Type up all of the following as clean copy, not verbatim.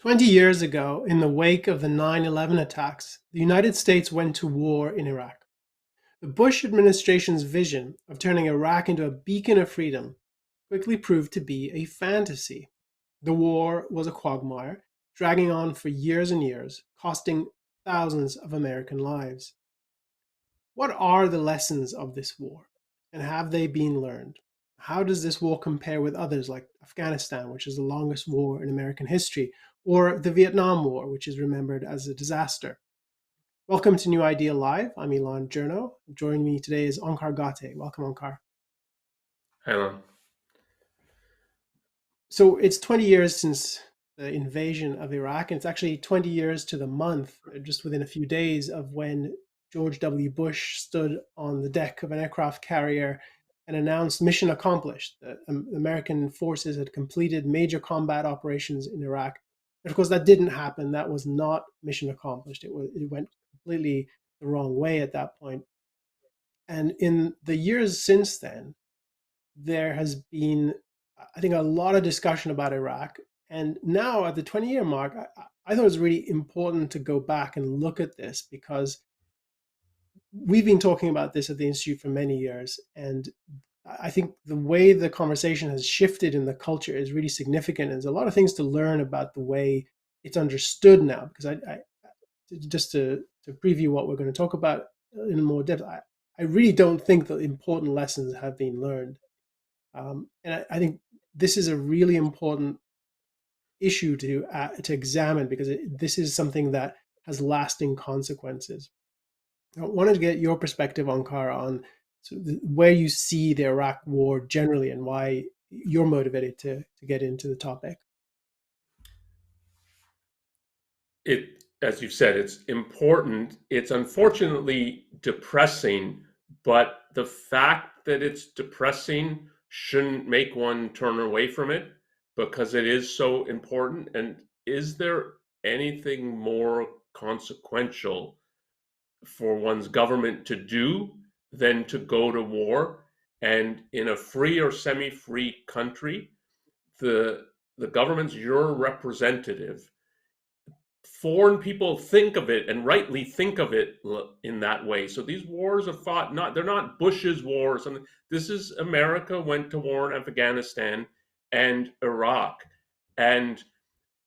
20 years ago, in the wake of the 9/11 attacks, the United States went to war in Iraq. The Bush administration's vision of turning Iraq into a beacon of freedom quickly proved to be a fantasy. The war was a quagmire, dragging on for years and years, costing thousands of American lives. What are the lessons of this war, and have they been learned? How does this war compare with others like Afghanistan, which is the longest war in American history, or the Vietnam War, which is remembered as a disaster? Welcome to New Idea Live. I'm Elan Journo. Joining me today is Onkar Ghate. Welcome, Onkar. Elan. So it's 20 years since the invasion of Iraq, and it's actually 20 years to the month, just within a few days, of when George W. Bush stood on the deck of an aircraft carrier and announced mission accomplished. The American forces had completed major combat operations in Iraq. And of course, that didn't happen. That was not mission accomplished. It went completely the wrong way at that point. And in the years since then, there has been, I think, a lot of discussion about Iraq. And now at the 20-year mark, I thought it was really important to go back and look at this because we've been talking about this at the Institute for many years. And I think the way the conversation has shifted in the culture is really significant. And there's a lot of things to learn about the way it's understood now. Because just to preview what we're going to talk about in more depth, I really don't think that important lessons have been learned. And I think this is a really important issue to examine because this is something that has lasting consequences. I wanted to get your perspective, Onkar, on where you see the Iraq War generally and why you're motivated to get into the topic. As you've said, it's important. It's unfortunately depressing, but the fact that it's depressing shouldn't make one turn away from it because it is so important. And is there anything more consequential for one's government to do than to go to war? And in a free or semi-free country, the government's your representative. Foreign people think of it, and rightly think of it, in that way. So these wars are fought, they're not Bush's wars. And this is America went to war in Afghanistan and Iraq. And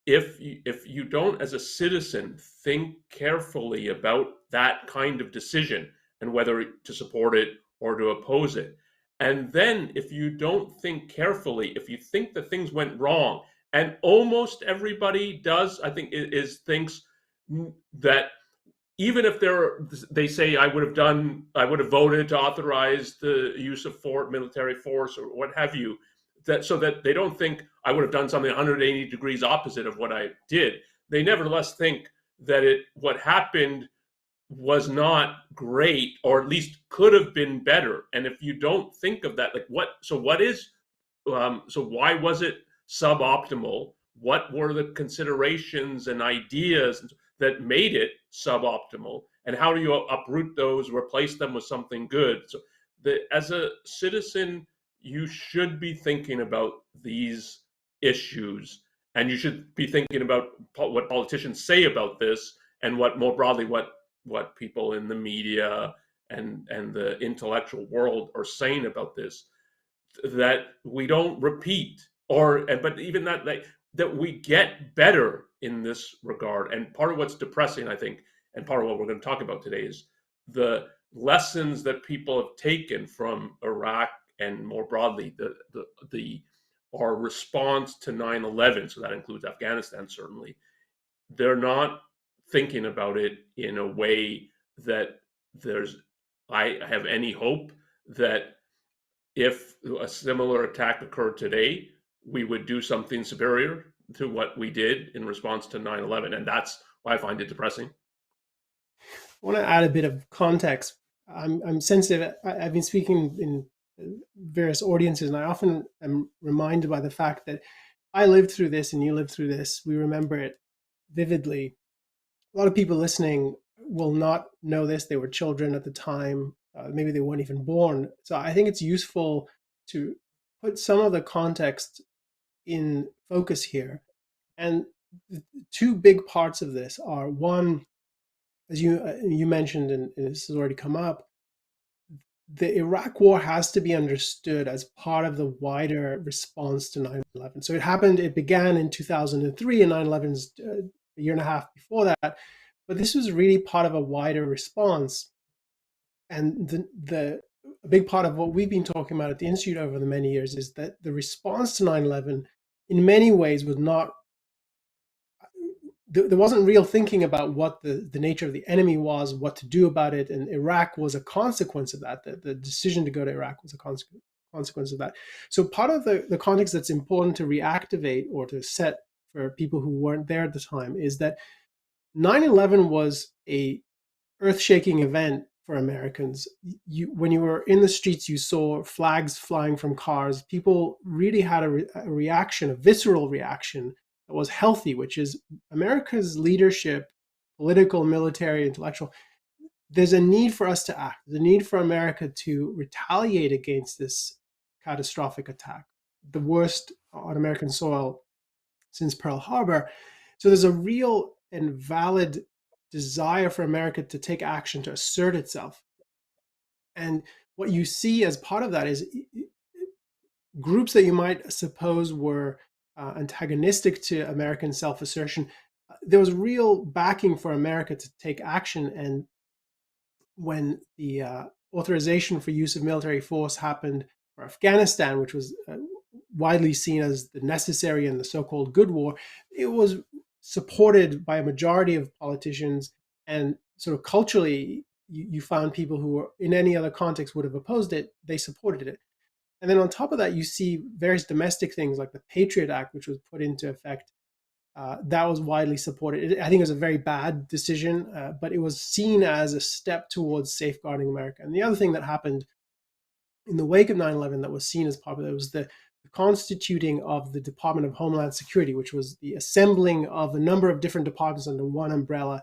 if you don't, as a citizen, think carefully about that kind of decision and whether to support it or to oppose it, and then if you don't think carefully, if you think that things went wrong, and almost everybody does, I think, thinks that even if they say I would have voted to authorize the use of military force or what have you, that so that they don't think I would have done something 180 degrees opposite of what I did. They nevertheless think that what happened was not great, or at least could have been better. And if you don't think of that, like so why was it suboptimal? What were the considerations and ideas that made it suboptimal? And how do you uproot those, replace them with something good? So as a citizen, you should be thinking about these issues, and you should be thinking about what politicians say about this, and what more broadly what people in the media and the intellectual world are saying about this, that we don't repeat, but even that we get better in this regard. And part of what's depressing, I think, and part of what we're going to talk about today, is the lessons that people have taken from Iraq, and more broadly our response to 9/11. So that includes Afghanistan, certainly. They're not thinking about it in a way that I have any hope that if a similar attack occurred today, we would do something superior to what we did in response to 9/11. And that's why I find it depressing. I want to add a bit of context. I'm sensitive. I've been speaking in various audiences, and I often am reminded by the fact that I lived through this and you lived through this. We remember it vividly. A lot of people listening will not know this. They were children at the time. Maybe they weren't even born. So I think it's useful to put some of the context in focus here. And the two big parts of this are, one, as you mentioned, and this has already come up, the Iraq War has to be understood as part of the wider response to 9/11. So it began in 2003, and 9/11 is a year and a half before that. But this was really part of a wider response. And a big part of what we've been talking about at the Institute over the many years is that the response to 9/11 in many ways was not, there wasn't real thinking about what the nature of the enemy was, what to do about it, and Iraq was a consequence of that. The decision to go to Iraq was a consequence of that. So part of the context that's important to reactivate or to set for people who weren't there at the time is that 9/11 was a earth-shaking event for Americans. When you were in the streets, you saw flags flying from cars. People really had a reaction, a visceral reaction that was healthy, which is America's leadership, political, military, intellectual. There's a need for us to act. There's a need for America to retaliate against this catastrophic attack, the worst on American soil since Pearl Harbor. So there's a real and valid desire for America to take action, to assert itself. And what you see as part of that is groups that you might suppose were antagonistic to American self-assertion. There was real backing for America to take action. And when the authorization for use of military force happened for Afghanistan, which was widely seen as the necessary and the so-called good war, it was supported by a majority of politicians. And sort of culturally, you found people who were in any other context would have opposed it. They supported it. And then on top of that, you see various domestic things like the Patriot Act, which was put into effect. That was widely supported. I think it was a very bad decision, but it was seen as a step towards safeguarding America. And the other thing that happened in the wake of 9/11 that was seen as popular was the constituting of the Department of Homeland Security, which was the assembling of a number of different departments under one umbrella,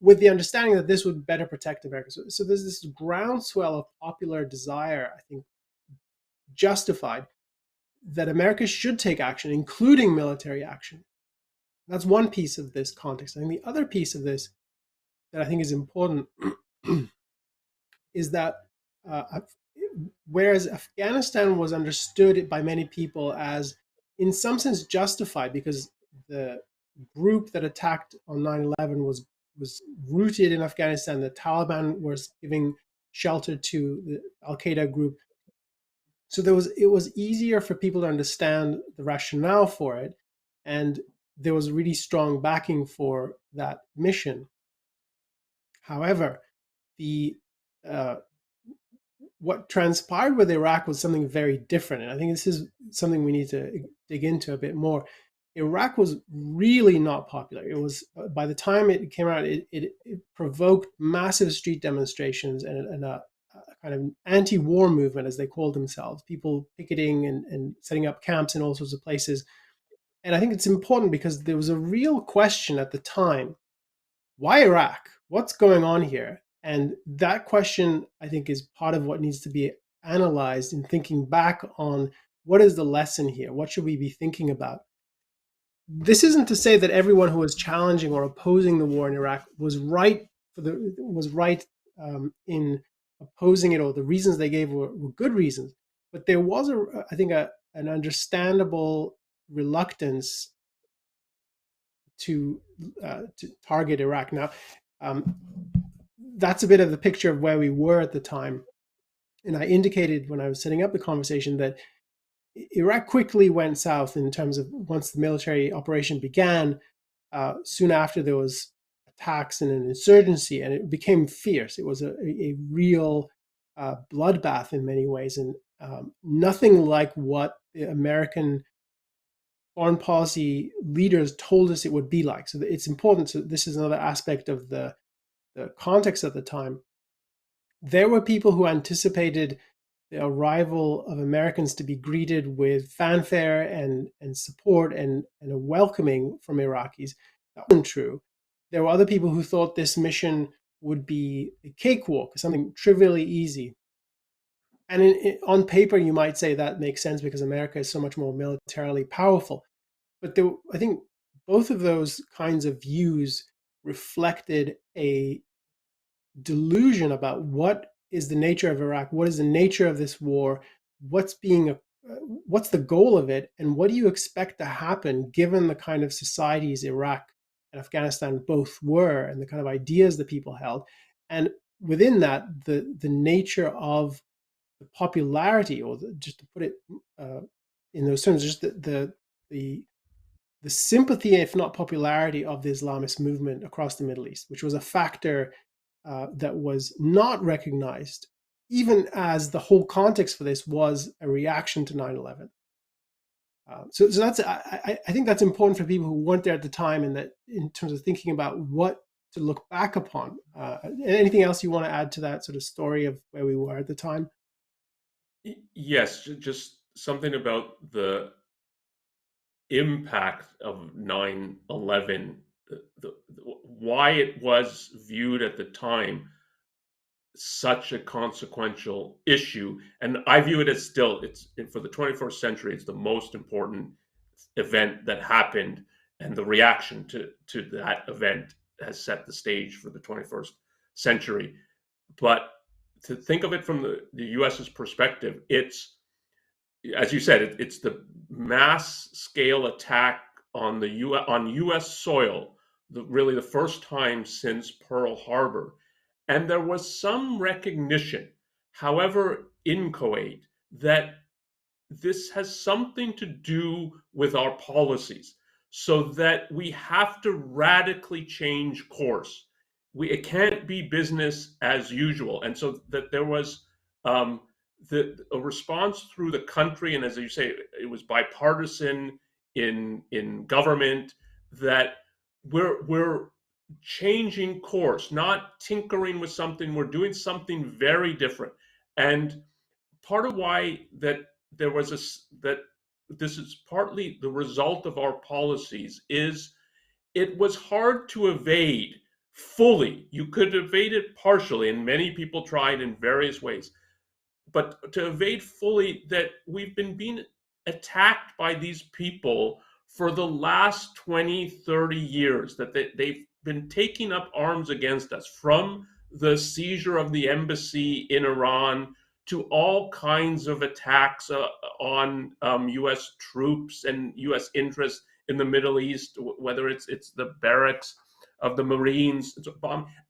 with the understanding that this would better protect America. So there's this groundswell of popular desire, I think, justified, that America should take action, including military action. That's one piece of this context. I think the other piece of this that I think is important is that whereas Afghanistan was understood by many people as, in some sense, justified because the group that attacked on 9/11 was rooted in Afghanistan. The Taliban was giving shelter to the Al-Qaeda group. So it was easier for people to understand the rationale for it, and there was really strong backing for that mission. However, the what transpired with Iraq was something very different, and I think this is something we need to dig into a bit more. Iraq was really not popular. It was, by the time it came out, it provoked massive street demonstrations and a kind of anti-war movement, as they called themselves, people picketing and setting up camps in all sorts of places. And I think it's important because there was a real question at the time: why Iraq? What's going on here? And that question, I think, is part of what needs to be analyzed in thinking back on what is the lesson here? What should we be thinking about? This isn't to say that everyone who was challenging or opposing the war in Iraq was right in opposing it, or the reasons they gave were good reasons. But there was, I think, an understandable reluctance to target Iraq. Now, that's a bit of the picture of where we were at the time. And I indicated when I was setting up the conversation that Iraq quickly went south in terms of, once the military operation began, soon after there was attacks and an insurgency, and it became fierce. It was a real bloodbath in many ways, and nothing like what the American foreign policy leaders told us it would be like. So it's important. So this is another aspect of the context at the time. There were people who anticipated the arrival of Americans to be greeted with fanfare and support and a welcoming from Iraqis. That wasn't true. There were other people who thought this mission would be a cakewalk, something trivially easy. And on paper, you might say that makes sense because America is so much more militarily powerful. But I think both of those kinds of views reflected a delusion about what is the nature of Iraq, what is the nature of this war, what's being what's the goal of it, and what do you expect to happen given the kind of societies Iraq and Afghanistan both were, and the kind of ideas that people held, and within that, the nature of the popularity, or just to put it in those terms, just the the sympathy, if not popularity, of the Islamist movement across the Middle East, which was a factor that was not recognized, even as the whole context for this was a reaction to 9/11. So that's I think that's important for people who weren't there at the time, and that in terms of thinking about what to look back upon. Anything else you want to add to that sort of story of where we were at the time? Yes, just something about the impact of 9/11, why it was viewed at the time such a consequential issue. And I view it as still, it's for the 21st century, it's the most important event that happened. And the reaction to that event has set the stage for the 21st century. But to think of it from the US's perspective, it's, as you said, it's the mass scale attack on the on U.S. soil, really the first time since Pearl Harbor, and there was some recognition, however inchoate, that this has something to do with our policies, so that we have to radically change course. It can't be business as usual, and so that there was um, a response through the country, and as you say, it was bipartisan in government, that we're changing course, not tinkering with something. We're doing something very different, and part of why that there was that this is partly the result of our policies is it was hard to evade fully. You could evade it partially, and many people tried in various ways, but to evade fully that we've been being attacked by these people for the last 20, 30 years, that they've been taking up arms against us, from the seizure of the embassy in Iran to all kinds of attacks on U.S. troops and U.S. interests in the Middle East, whether it's the barracks of the Marines,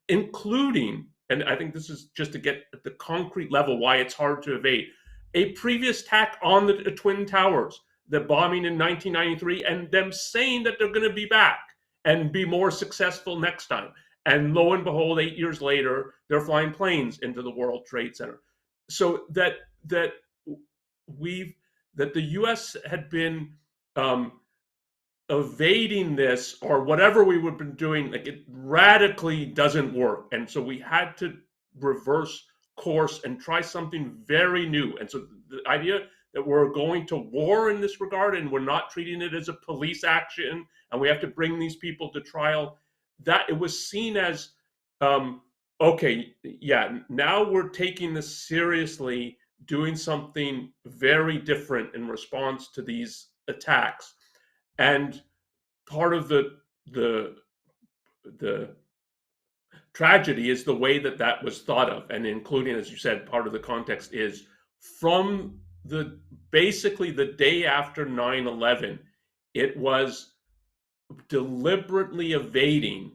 including, and I think this is just to get at the concrete level why it's hard to evade, a previous attack on the Twin Towers, the bombing in 1993, and them saying that they're going to be back and be more successful next time. And lo and behold, 8 years later, they're flying planes into the World Trade Center. So that we've that the U.S. had been evading this, or whatever we would have been doing, like, it radically doesn't work. And so we had to reverse course and try something very new. And so the idea that we're going to war in this regard, and we're not treating it as a police action, and we have to bring these people to trial, that it was seen as, okay, yeah, now we're taking this seriously, doing something very different in response to these attacks. And part of the the tragedy is the way that that was thought of, and including, as you said, part of the context is from the basically the day after 9/11, it was deliberately evading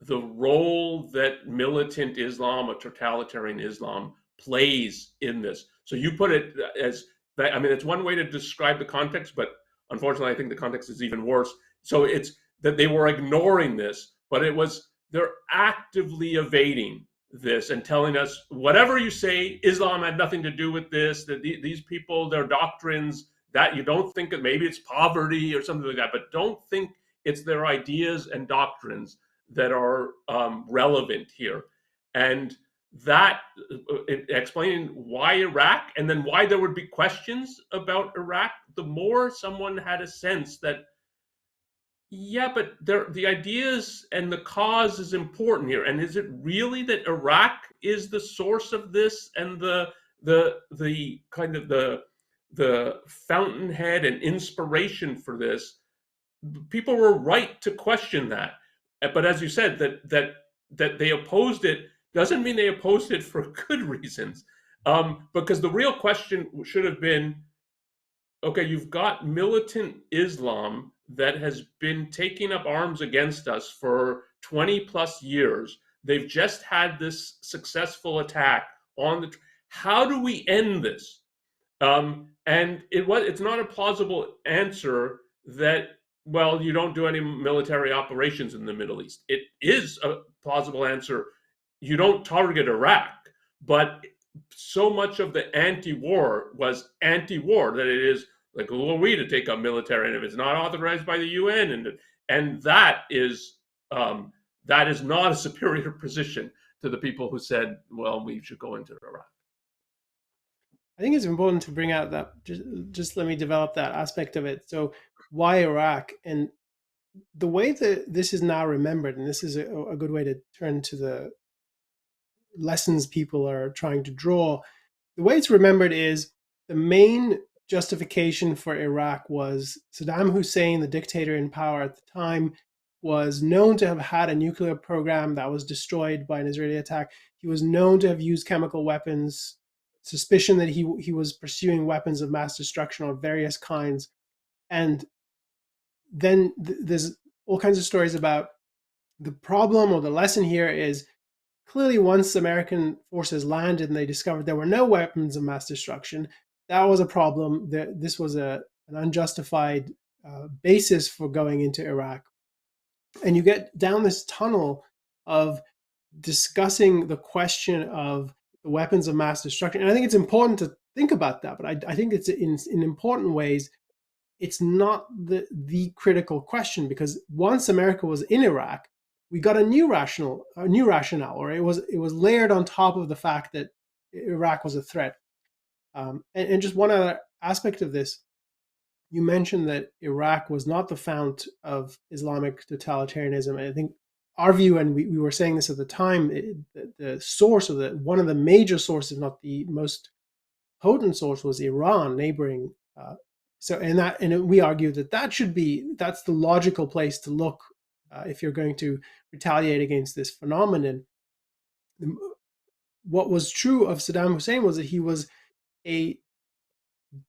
the role that militant Islam or totalitarian Islam plays in this. So you put it as that. I mean, it's one way to describe the context, but unfortunately, I think the context is even worse. So it's that they were ignoring this, but it was they're actively evading this and telling us, whatever you say, Islam had nothing to do with this, that these people, their doctrines, that you don't think that maybe it's poverty or something like that, but don't think it's their ideas and doctrines that are relevant here. And that explaining why Iraq, and then why there would be questions about Iraq, the more someone had a sense that, yeah, but the ideas and the cause is important here. And is it really that Iraq is the source of this, and the kind of the fountainhead and inspiration for this? people were right to question that. But as you said, that they opposed it doesn't mean they opposed it for good reasons. Because the real question should have been, okay, you've got militant Islam that has been taking up arms against us for 20 plus years. They've just had this successful attack on the. How do we end this? And it's not a plausible answer that, well, you don't do any military operations in the Middle East. It is a plausible answer. You don't target Iraq, but so much of the anti-war was anti-war that it is like, who are we to take up military, and if it's not authorized by the UN, and that is not a superior position to the people who said, well, we should go into Iraq. I think it's important to bring out that, just let me develop that aspect of it. So why Iraq? And the way that this is now remembered, and this is a good way to turn to the lessons people are trying to draw. The way it's remembered is the main justification for Iraq was Saddam Hussein, the dictator in power at the time, was known to have had a nuclear program that was destroyed by an Israeli attack. He was known to have used chemical weapons, suspicion that he was pursuing weapons of mass destruction of various kinds. And then there's all kinds of stories about the problem, or the lesson here is, clearly once American forces landed and they discovered there were no weapons of mass destruction, that was a problem. This was an unjustified basis for going into Iraq. And you get down this tunnel of discussing the question of the weapons of mass destruction. And I think it's important to think about that, but I think it's in important ways, it's not the critical question, because once America was in Iraq, we got a new rationale, or it was layered on top of the fact that Iraq was a threat. And just one other aspect of this, you mentioned that Iraq was not the fount of Islamic totalitarianism. I think our view, and we were saying this at the time, the source of one of the major sources, not the most potent source, was Iran, neighboring. And we argue that that's the logical place to look if you're going to retaliate against this phenomenon. What was true of Saddam Hussein was that he was a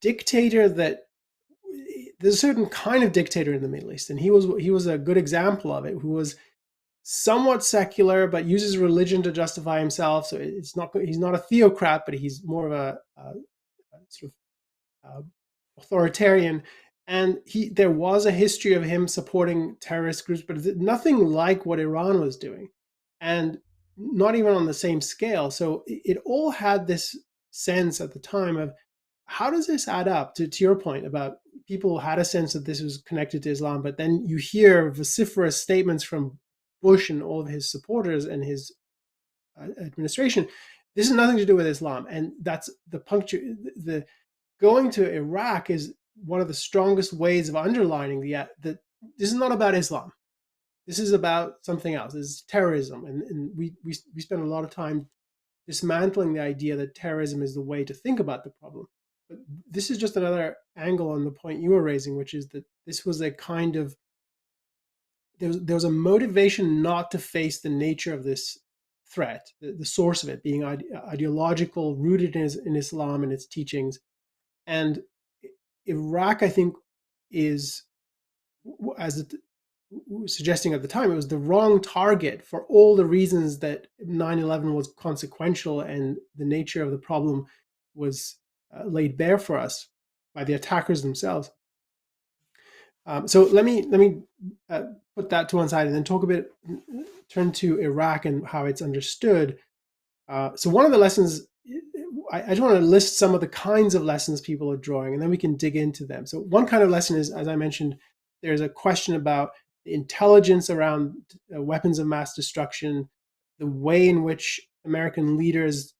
dictator that there's a certain kind of dictator in the Middle East, and he was a good example of it, who was somewhat secular but uses religion to justify himself. So he's not a theocrat, but he's more of a sort of authoritarian. And there was a history of him supporting terrorist groups, but nothing like what Iran was doing, and not even on the same scale. So it all had this sense at the time of, how does this add up to your point about people had a sense that this was connected to Islam, but then you hear vociferous statements from Bush and all of his supporters and his administration. This has nothing to do with Islam. And that's the puncture. The going to Iraq is one of the strongest ways of underlining that this is not about Islam. This is about something else. This is terrorism. And we spend a lot of time dismantling the idea that terrorism is the way to think about the problem. But this is just another angle on the point you were raising, which is that this was a kind of, there was a motivation not to face the nature of this threat, the source of it being ideological, rooted in Islam and its teachings. And Iraq, I think, is, as suggesting at the time, it was the wrong target for all the reasons that 9/11 was consequential and the nature of the problem was laid bare for us by the attackers themselves. So let me put that to one side and then turn to Iraq and how it's understood. So one of the lessons, I just want to list some of the kinds of lessons people are drawing, and then we can dig into them. So one kind of lesson is, as I mentioned, there's a question about the intelligence around weapons of mass destruction, the way in which American leaders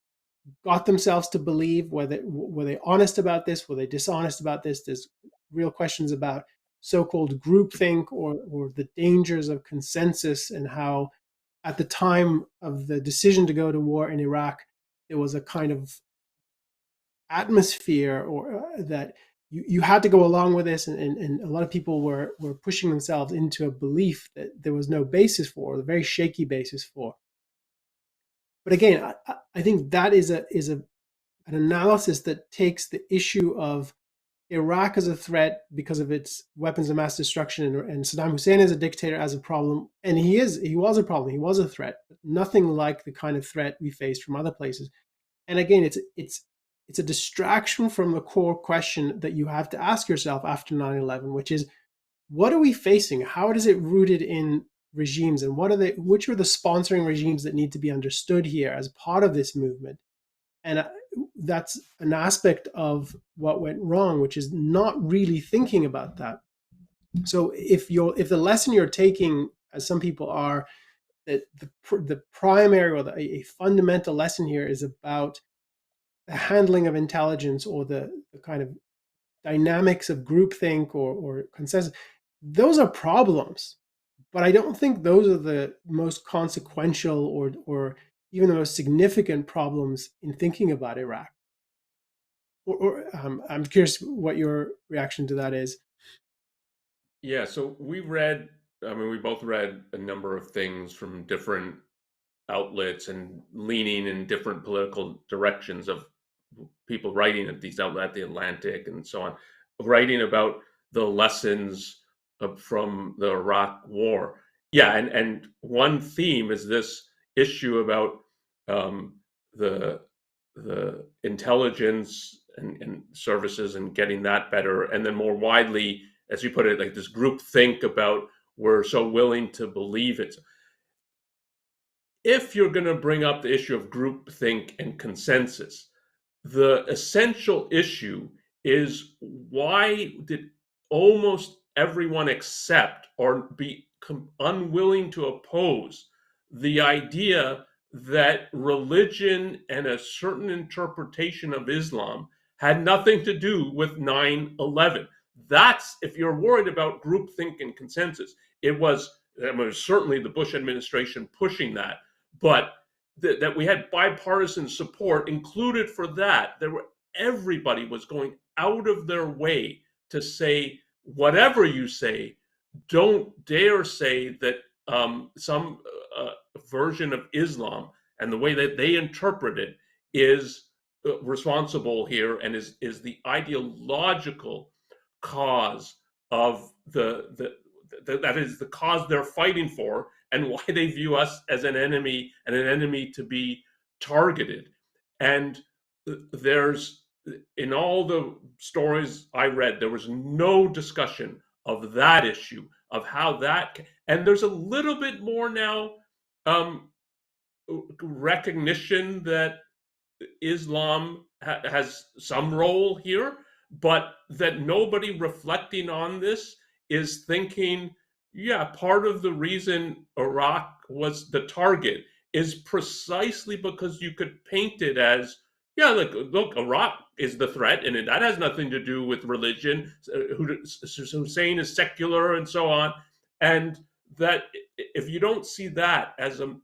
got themselves to believe, were they honest about this, were they dishonest about this. There's real questions about so-called groupthink or the dangers of consensus, and how at the time of the decision to go to war in Iraq, there was a kind of atmosphere, or that you had to go along with this, and a lot of people were pushing themselves into a belief that there was no basis for, or a very shaky basis for. But again, I think that is an analysis that takes the issue of Iraq as a threat because of its weapons of mass destruction, and Saddam Hussein as a dictator as a problem, and he was a problem, he was a threat, but nothing like the kind of threat we faced from other places. And again, it's a distraction from the core question that you have to ask yourself after 9/11, which is, what are we facing? How is it rooted in regimes, and which are the sponsoring regimes that need to be understood here as part of this movement? And that's an aspect of what went wrong, which is not really thinking about that. So if the lesson you're taking, as some people are, that the primary or a fundamental lesson here is about the handling of intelligence, or the kind of dynamics of groupthink or consensus, those are problems. But I don't think those are the most consequential or even the most significant problems in thinking about Iraq. I'm curious what your reaction to that is. Yeah, so we read, I mean, we both read a number of things from different outlets and leaning in different political directions of people writing at these outlets, the Atlantic and so on, writing about the lessons from the Iraq War. Yeah, and one theme is this issue about um, the the intelligence and services and getting that better, and then more widely, as you put it, like this group think about we're so willing to believe it. If you're going to bring up the issue of groupthink and consensus, the essential issue is, why did almost everyone accept or be unwilling to oppose the idea that religion and a certain interpretation of Islam had nothing to do with 9/11? That's, if you're worried about groupthink and consensus, it was, I mean, certainly the Bush administration pushing that, but that we had bipartisan support included for that. There were, everybody was going out of their way to say, whatever you say, don't dare say that some version of Islam and the way that they interpret it is responsible here, and is the ideological cause of that is the cause they're fighting for, and why they view us as an enemy, and an enemy to be targeted. And there's, in all the stories I read, there was no discussion of that issue, of how that, and there's a little bit more now um, recognition that Islam has some role here, but that nobody reflecting on this is thinking, yeah, part of the reason Iraq was the target is precisely because you could paint it as, yeah, look, Iraq is the threat, and that has nothing to do with religion. Hussein is secular, and so on. And that if you don't see that as a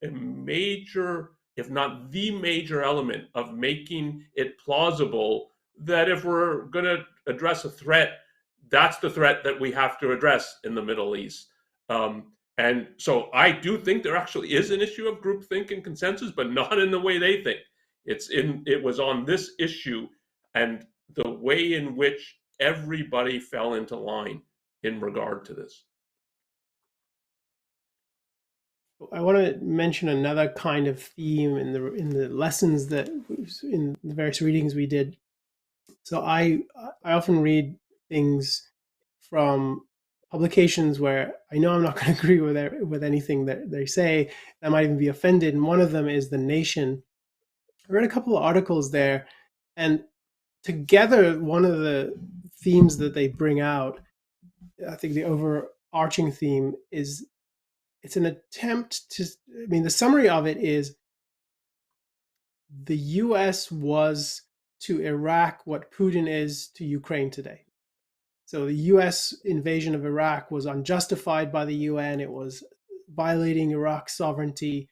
major, if not the major element of making it plausible that if we're going to address a threat, that's the threat that we have to address in the Middle East. And so I do think there actually is an issue of groupthink and consensus, but not in the way they think. It was on this issue, and the way in which everybody fell into line in regard to this. I want to mention another kind of theme in the lessons that in the various readings we did. So I often read things from publications where I know I'm not going to agree with anything that they say. I might even be offended. And one of them is The Nation. I read a couple of articles there, and together, one of the themes that they bring out, I think the overarching theme is, it's an attempt to, I mean, the summary of it is, the US was to Iraq what Putin is to Ukraine today. So the US invasion of Iraq was unjustified by the UN. It was violating Iraq's sovereignty.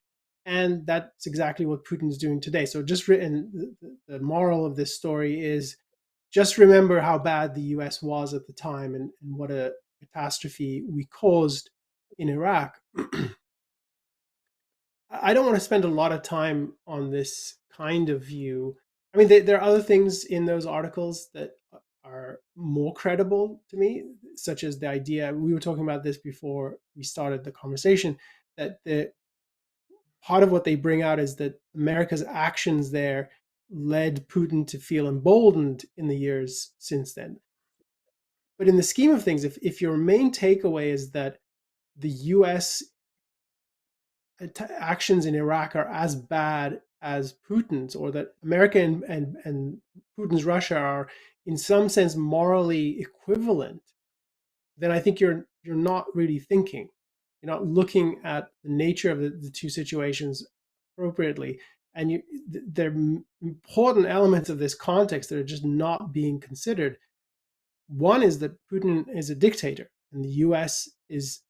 And that's exactly what Putin's doing today. So just written, the moral of this story is, just remember how bad the US was at the time, and what a catastrophe we caused in Iraq. I don't want to spend a lot of time on this kind of view. I mean, there are other things in those articles that are more credible to me, such as the idea, we were talking about this before we started the conversation, that the part of what they bring out is that America's actions there led Putin to feel emboldened in the years since then. But in the scheme of things, if your main takeaway is that the US actions in Iraq are as bad as Putin's, or that America and Putin's Russia are in some sense morally equivalent, then I think you're not really thinking. You're not looking at the nature of the two situations appropriately. And there are important elements of this context that are just not being considered. One is that Putin is a dictator, and the US is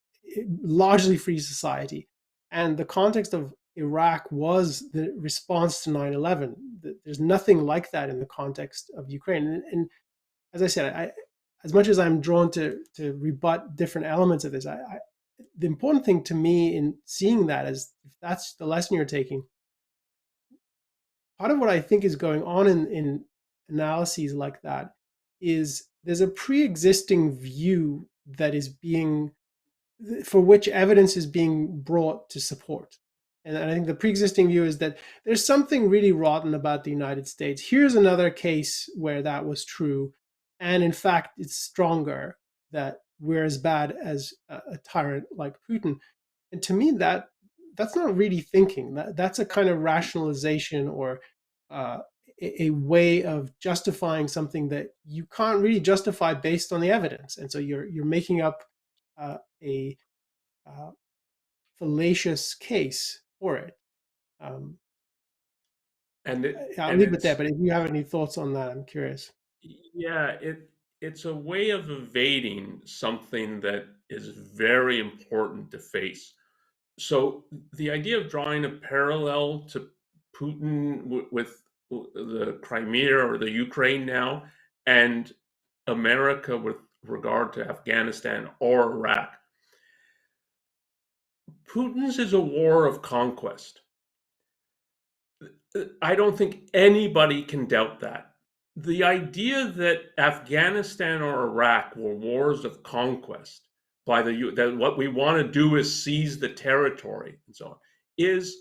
largely free society. And the context of Iraq was the response to 9/11. There's nothing like that in the context of Ukraine. And as I said, as much as I'm drawn to rebut different elements of this, the important thing to me in seeing that is, if that's the lesson you're taking, part of what I think is going on in analyses like that is there's a pre-existing view that is being, for which evidence is being brought to support. And I think the pre-existing view is that there's something really rotten about the United States. Here's another case where that was true. And in fact, it's stronger that we're as bad as a tyrant like Putin. And to me, that's not really thinking. That's a kind of rationalization, or uh, a way of justifying something that you can't really justify based on the evidence. And so you're making up a uh, fallacious case for it. Um, and I'll and leave it there. it's But if you have any thoughts on that, I'm curious. yeah, it's a way of evading something that is very important to face. So the idea of drawing a parallel to Putin with the Crimea or the Ukraine now, and America with regard to Afghanistan or Iraq. Putin's is a war of conquest. I don't think anybody can doubt that. The idea that Afghanistan or Iraq were wars of conquest by that what we want to do is seize the territory and so on is,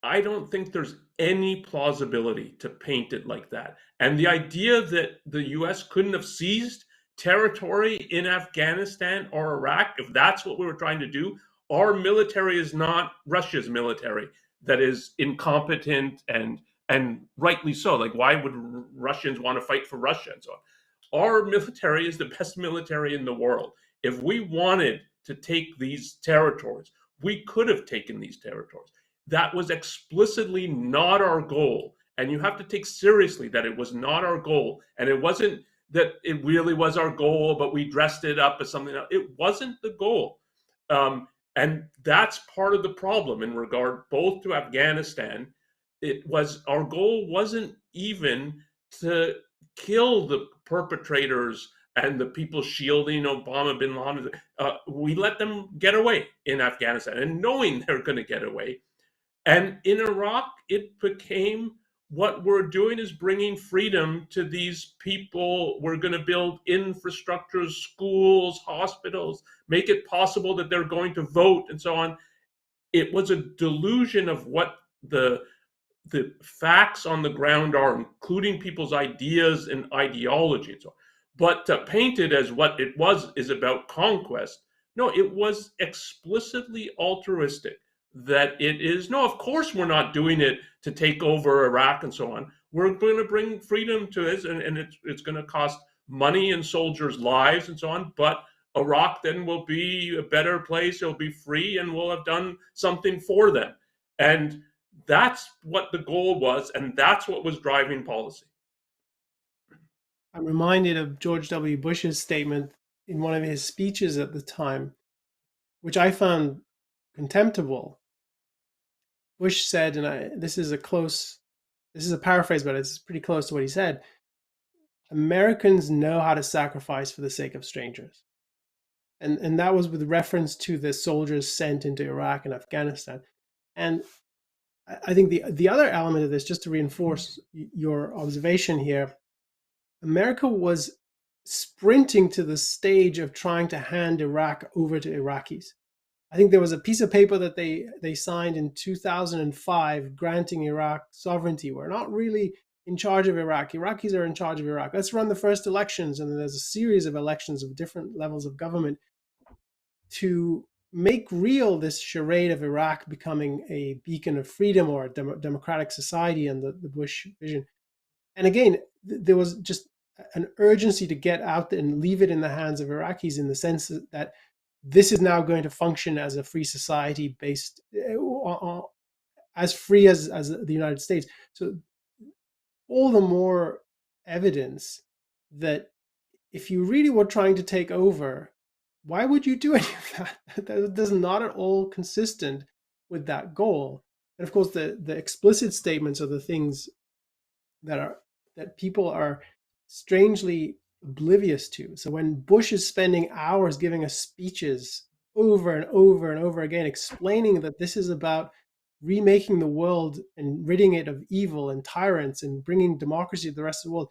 I don't think there's any plausibility to paint it like that. And the idea that the US couldn't have seized territory in Afghanistan or Iraq, if that's what we were trying to do, our military is not Russia's military that is incompetent, and rightly so. Like, why would Russians want to fight for Russia and so on? Our military is the best military in the world. If we wanted to take these territories, we could have taken these territories. That was explicitly not our goal. And you have to take seriously that it was not our goal. And it wasn't that it really was our goal, but we dressed it up as something else. It wasn't the goal. And that's part of the problem in regard both to Afghanistan. It was, our goal wasn't even to kill the perpetrators and the people shielding Obama bin Laden. We let them get away in Afghanistan, and knowing they're going to get away. And in Iraq, it became, what we're doing is bringing freedom to these people. We're going to build infrastructures, schools, hospitals, make it possible that they're going to vote and so on. It was a delusion of what the facts on the ground are, including people's ideas and ideology and so on. But to paint it as what it was is about conquest, no, it was explicitly altruistic. That it is, no, of course we're not doing it to take over Iraq and so on. We're going to bring freedom to it, and it's going to cost money and soldiers' lives and so on. But Iraq then will be a better place. It'll be free, and we'll have done something for them. And that's what the goal was, and that's what was driving policy. I'm reminded of George W. Bush's statement in one of his speeches at the time, which I found contemptible. Bush said, and this is a paraphrase, but it's pretty close to what he said. Americans know how to sacrifice for the sake of strangers. And that was with reference to the soldiers sent into Iraq and Afghanistan. And I think the other element of this, just to reinforce your observation here, America was sprinting to the stage of trying to hand Iraq over to Iraqis. I think there was a piece of paper that they signed in 2005 granting Iraq sovereignty. We're not really in charge of Iraq. Iraqis are in charge of Iraq. Let's run the first elections, and then there's a series of elections of different levels of government to make real this charade of Iraq becoming a beacon of freedom or a democratic society and the Bush vision. And again, there was just an urgency to get out and leave it in the hands of Iraqis, in the sense that this is now going to function as a free society based as free as the United States. So all the more evidence that if you really were trying to take over, why would you do any of that? That is not at all consistent with that goal. And of course, the explicit statements are the things that people are strangely oblivious to. So when Bush is spending hours giving us speeches over and over and over again, explaining that this is about remaking the world and ridding it of evil and tyrants and bringing democracy to the rest of the world,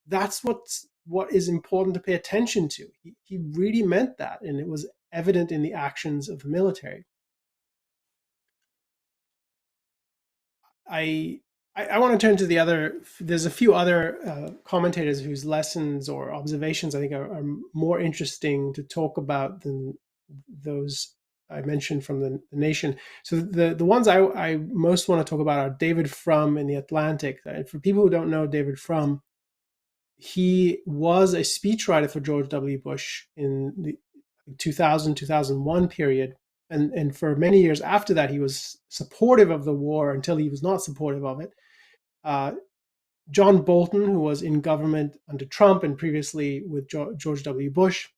that's what is important to pay attention to. He really meant that, and it was evident in the actions of the military. I want to turn to the other. There's a few other commentators whose lessons or observations I think are more interesting to talk about than those I mentioned from the Nation. So the ones I most want to talk about are David Frum in the Atlantic. For people who don't know David Frum, he was a speechwriter for George W. Bush in the 2000-2001 period. And for many years after that, he was supportive of the war until he was not supportive of it. John Bolton, who was in government under Trump and previously with George W. Bush,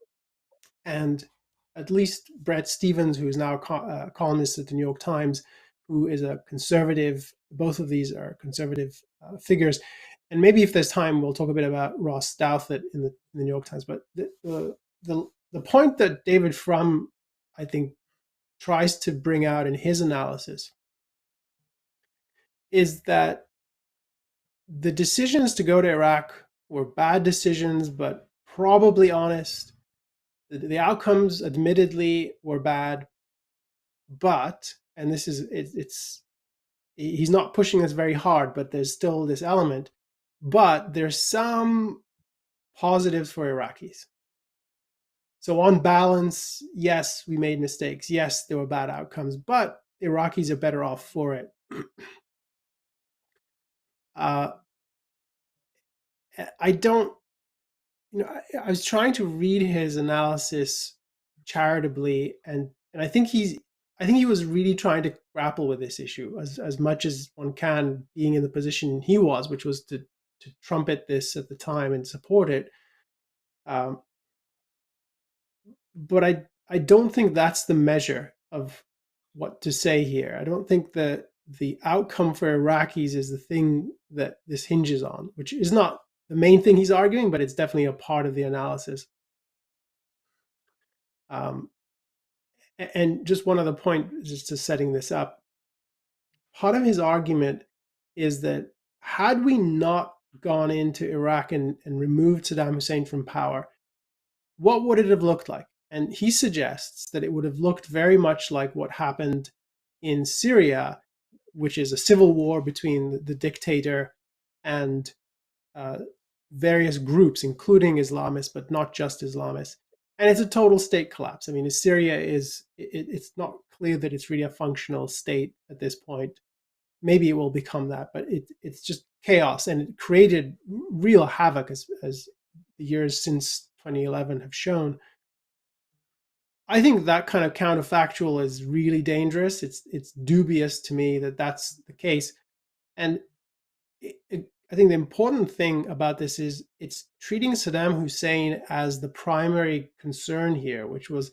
and at least Bret Stephens, who is now a columnist at the New York Times, who is a conservative. Both of these are conservative figures. And maybe if there's time, we'll talk a bit about Ross Douthat in the New York Times. But the point that David Frum, I think, tries to bring out in his analysis is that the decisions to go to Iraq were bad decisions, but probably honest. The outcomes, admittedly, were bad, but, and this is, it's he's not pushing this very hard, but there's still this element, but there's some positives for Iraqis. So on balance, yes, we made mistakes. Yes, there were bad outcomes, but Iraqis are better off for it. I don't, I was trying to read his analysis charitably, and I think he was really trying to grapple with this issue as much as one can, being in the position he was, which was to trumpet this at the time and support it. But I don't think that's the measure of what to say here. I don't think that the outcome for Iraqis is the thing that this hinges on, which is not the main thing he's arguing, but it's definitely a part of the analysis. And just one other point, just to setting this up, part of his argument is that had we not gone into Iraq and removed Saddam Hussein from power, what would it have looked like? And he suggests that it would have looked very much like what happened in Syria, which is a civil war between the dictator and various groups, including Islamists, but not just Islamists. And it's a total state collapse. I mean, Syria it's not clear that it's really a functional state at this point. Maybe it will become that, but it's just chaos, and it created real havoc as the years since 2011 have shown. I think that kind of counterfactual is really dangerous. It's dubious to me that that's the case. And I think the important thing about this is it's treating Saddam Hussein as the primary concern here, which was,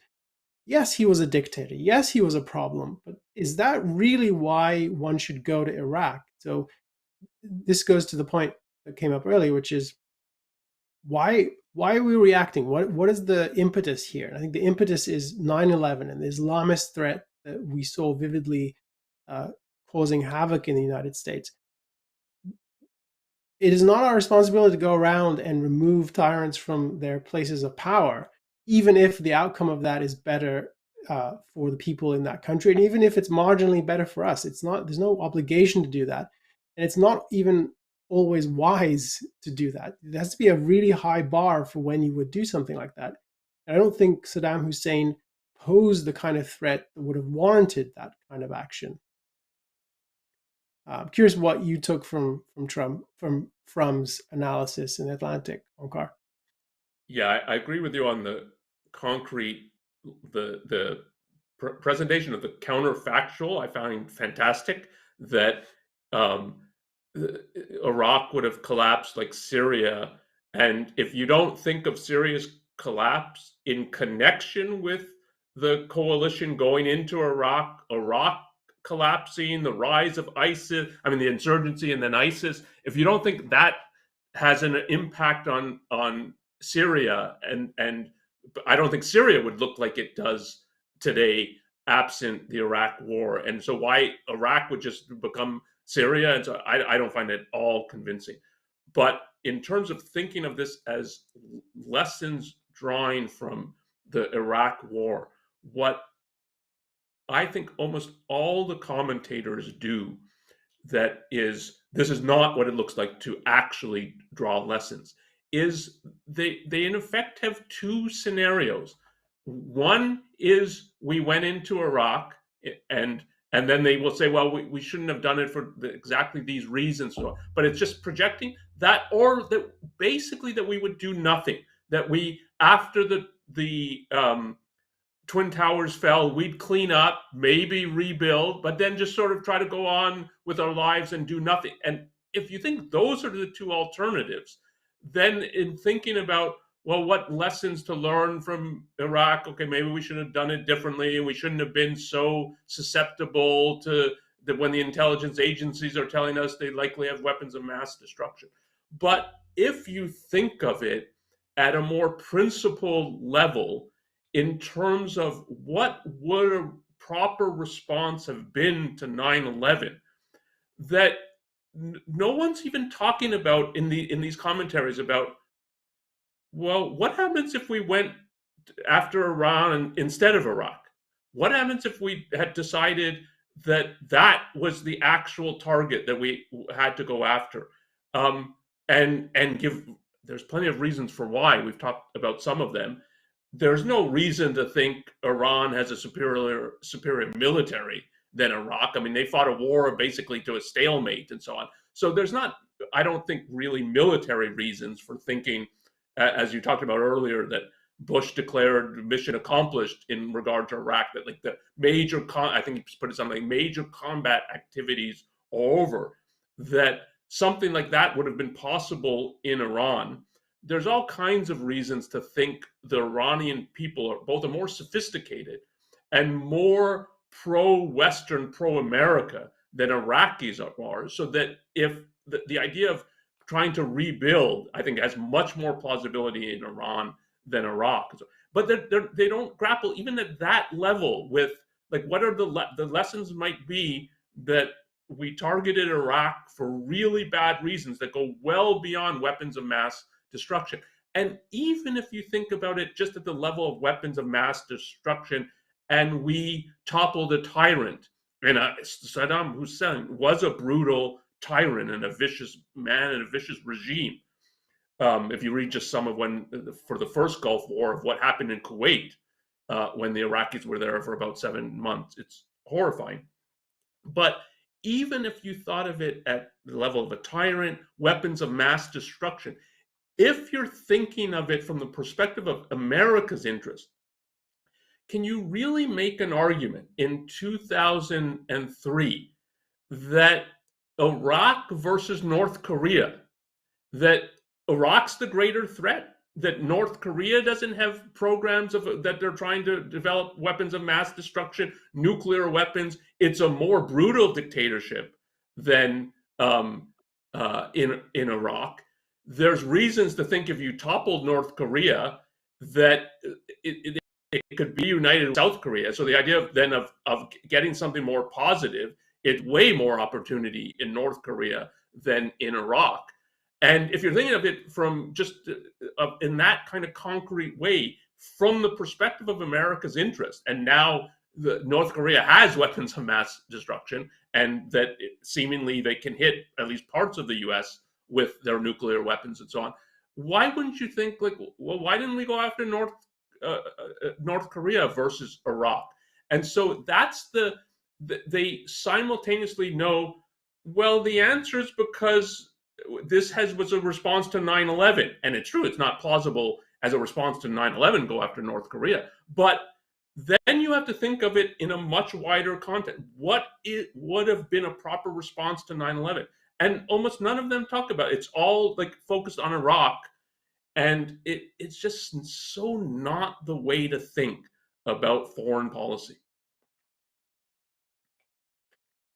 yes, he was a dictator. Yes, he was a problem. But is that really why one should go to Iraq? So this goes to the point that came up earlier, which is why are we reacting? What is the impetus here? And I think the impetus is 9/11 and the Islamist threat that we saw vividly uh, causing havoc in the United States. It is not our responsibility to go around and remove tyrants from their places of power, even if the outcome of that is better for the people in that country, and even if it's marginally better for us. It's not. There's no obligation to do that, and it's not even always wise to do that. It has to be a really high bar for when you would do something like that. And I don't think Saddam Hussein posed the kind of threat that would have warranted that kind of action. I'm curious what you took from Frum's analysis in Atlantic, Onkar. Yeah, I agree with you on the concrete, the presentation of the counterfactual. I find fantastic that um, Iraq would have collapsed like Syria, and if you don't think of Syria's collapse in connection with the coalition going into Iraq collapsing, the rise of ISIS, I mean the insurgency and then ISIS, if you don't think that has an impact on Syria, and I don't think Syria would look like it does today absent the Iraq war. And so why Iraq would just become Syria, and so I don't find it all convincing. But in terms of thinking of this as lessons drawing from the Iraq war, what I think almost all the commentators do, that is, this is not what it looks like to actually draw lessons, is they in effect have two scenarios. One is we went into Iraq, and then they will say, well, we shouldn't have done it for exactly these reasons, but it's just projecting that, or that basically that we would do nothing, that we, after the Twin Towers fell, we'd clean up, maybe rebuild, but then just sort of try to go on with our lives and do nothing. And if you think those are the two alternatives, then in thinking about, well, what lessons to learn from Iraq? Okay, maybe we should have done it differently, and we shouldn't have been so susceptible to that when the intelligence agencies are telling us they likely have weapons of mass destruction. But if you think of it at a more principled level, in terms of what would a proper response have been to 9/11, that no one's even talking about in these commentaries about, well, what happens if we went after Iran instead of Iraq? What happens if we had decided that that was the actual target that we had to go after? And give, there's plenty of reasons for why. We've talked about some of them. There's no reason to think Iran has a superior military than Iraq. I mean, they fought a war basically to a stalemate and so on. So there's not, I don't think, really military reasons for thinking, as you talked about earlier, that Bush declared mission accomplished in regard to Iraq, that like the major, I think he put it something, major combat activities are over, that something like that would have been possible in Iran. There's all kinds of reasons to think the Iranian people are both more sophisticated and more pro-Western, pro-America than Iraqis are. So that if the idea of trying to rebuild, I think, has much more plausibility in Iran than Iraq. But they don't grapple even at that level with, like, what are the lessons might be that we targeted Iraq for really bad reasons that go well beyond weapons of mass destruction. And even if you think about it just at the level of weapons of mass destruction, and we toppled a tyrant, and Saddam Hussein was a brutal tyrant and a vicious man and a vicious regime. If you read just some of when, for the first Gulf War, of what happened in Kuwait when the Iraqis were there for about 7 months, it's horrifying. But even if you thought of it at the level of a tyrant, weapons of mass destruction, if you're thinking of it from the perspective of America's interest, can you really make an argument in 2003 that Iraq versus North Korea, that Iraq's the greater threat, that North Korea doesn't have programs that they're trying to develop weapons of mass destruction, nuclear weapons? It's a more brutal dictatorship than in Iraq. there's reasons to think if you toppled North Korea that it could be united with South Korea. So the idea then of getting something more positive, it's way more opportunity in North Korea than in Iraq. And if you're thinking of it from just in that kind of concrete way, from the perspective of America's interest, and now North Korea has weapons of mass destruction, and that seemingly they can hit at least parts of the U.S. with their nuclear weapons and so on. Why wouldn't you think like, well, why didn't we go after North Korea versus Iraq? And so that's they simultaneously know. Well, the answer is because was a response to 9/11, and it's true. It's not plausible as a response to 9/11 go after North Korea, but then you have to think of it in a much wider context. What it would have been a proper response to 9/11? And almost none of them talk about it. It's all like focused on Iraq, and it's just so not the way to think about foreign policy.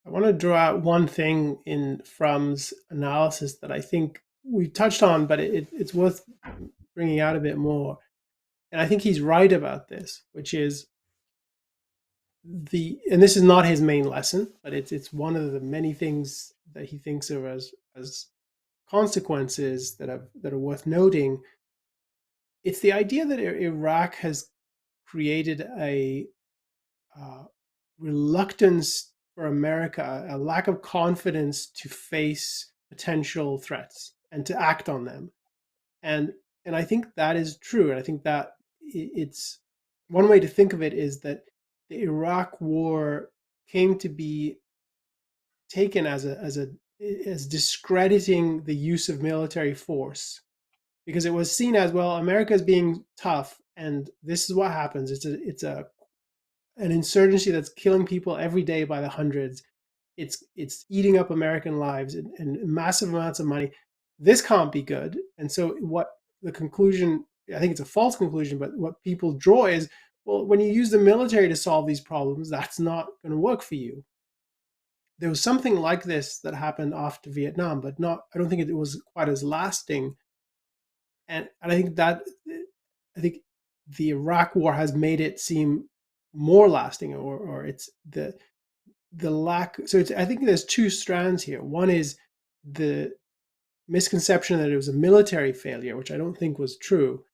I want to draw out one thing in Frum's analysis that I think we touched on, but it's worth bringing out a bit more. And I think he's right about this, which is and this is not his main lesson, but it's one of the many things that he thinks of as consequences that are worth noting. It's the idea that Iraq has created a reluctance for America, a lack of confidence to face potential threats and to act on them. And I think that is true. And I think that it's one way to think of it is that the Iraq War came to be taken as discrediting the use of military force, because it was seen as, well, America is being tough, and this is what happens. It's an insurgency that's killing people every day by the hundreds. It's eating up American lives and massive amounts of money. This can't be good. And so what the conclusion, I think it's a false conclusion, but what people draw is, well, when you use the military to solve these problems, that's not going to work for you. There was something like this that happened after Vietnam, but I don't think it was quite as lasting. And I think the Iraq War has made it seem more lasting, or it's the lack. So I think there's two strands here. One is the misconception that it was a military failure, which I don't think was true,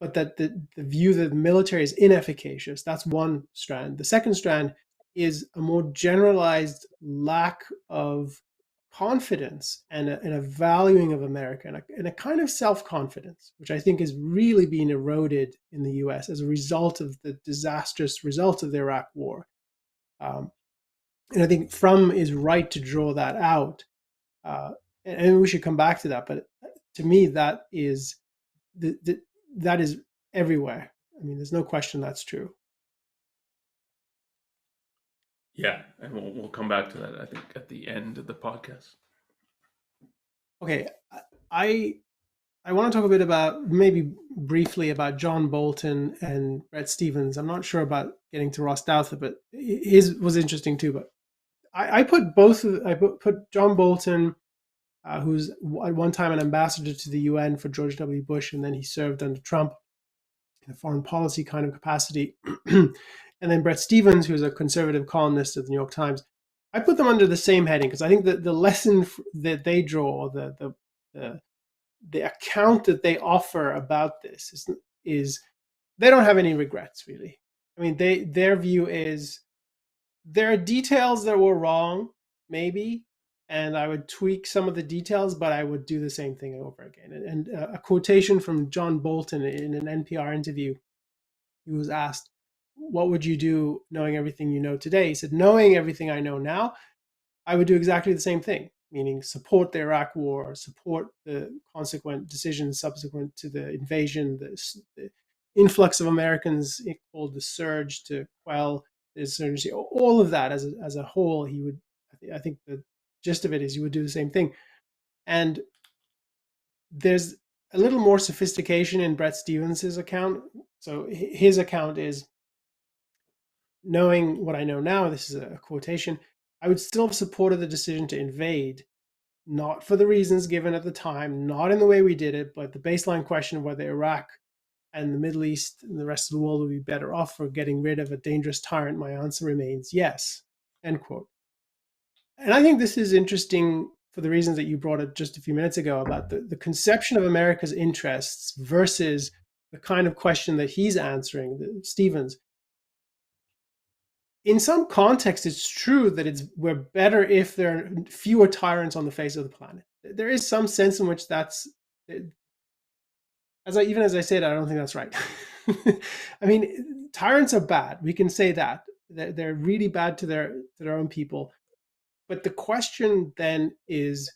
but that the view that the military is inefficacious. That's one strand. The second strand is a more generalized lack of confidence and a valuing of America, and a kind of self-confidence, which I think is really being eroded in the US as a result of the disastrous results of the Iraq War. And I think Frum is right to draw that out. And we should come back to that. But to me, that is that is everywhere. I mean, there's no question that's true. Yeah, and we'll come back to that, I think, at the end of the podcast. Okay, I I want to talk a bit about, maybe briefly, about John Bolton and Bret Stephens. I'm not sure about getting to Ross Douthat, but his was interesting too. But I put put John Bolton, who's at one time an ambassador to the UN for George W. Bush, and then he served under Trump in a foreign policy kind of capacity. And then Bret Stephens, who's a conservative columnist at the New York Times. I put them under the same heading because I think that the lesson that they draw, the account that they offer about this is they don't have any regrets, really. I mean, their view is there are details that were wrong, maybe, and I would tweak some of the details, but I would do the same thing over again. And a quotation from John Bolton in an NPR interview, he was asked, what would you do knowing everything you know today? He said, knowing everything I know now, I would do exactly the same thing, meaning support the Iraq War, support the consequent decisions subsequent to the invasion, the influx of Americans called the surge to quell the insurgency. All of that as a whole, he would. I think the gist of it is you would do the same thing. And there's a little more sophistication in Bret Stephens' account. So his account is, knowing what I know now, this is a quotation, I would still have supported the decision to invade, not for the reasons given at the time, not in the way we did it, but the baseline question of whether Iraq and the Middle East and the rest of the world would be better off for getting rid of a dangerous tyrant, my answer remains yes, end quote. And I think this is interesting for the reasons that you brought up just a few minutes ago about the conception of America's interests versus the kind of question that he's answering, Stevens. In some context, it's true that we're better if there are fewer tyrants on the face of the planet. There is some sense in which that's, even as I said, I don't think that's right. I mean, tyrants are bad. We can say that they're really bad to their own people. But the question then is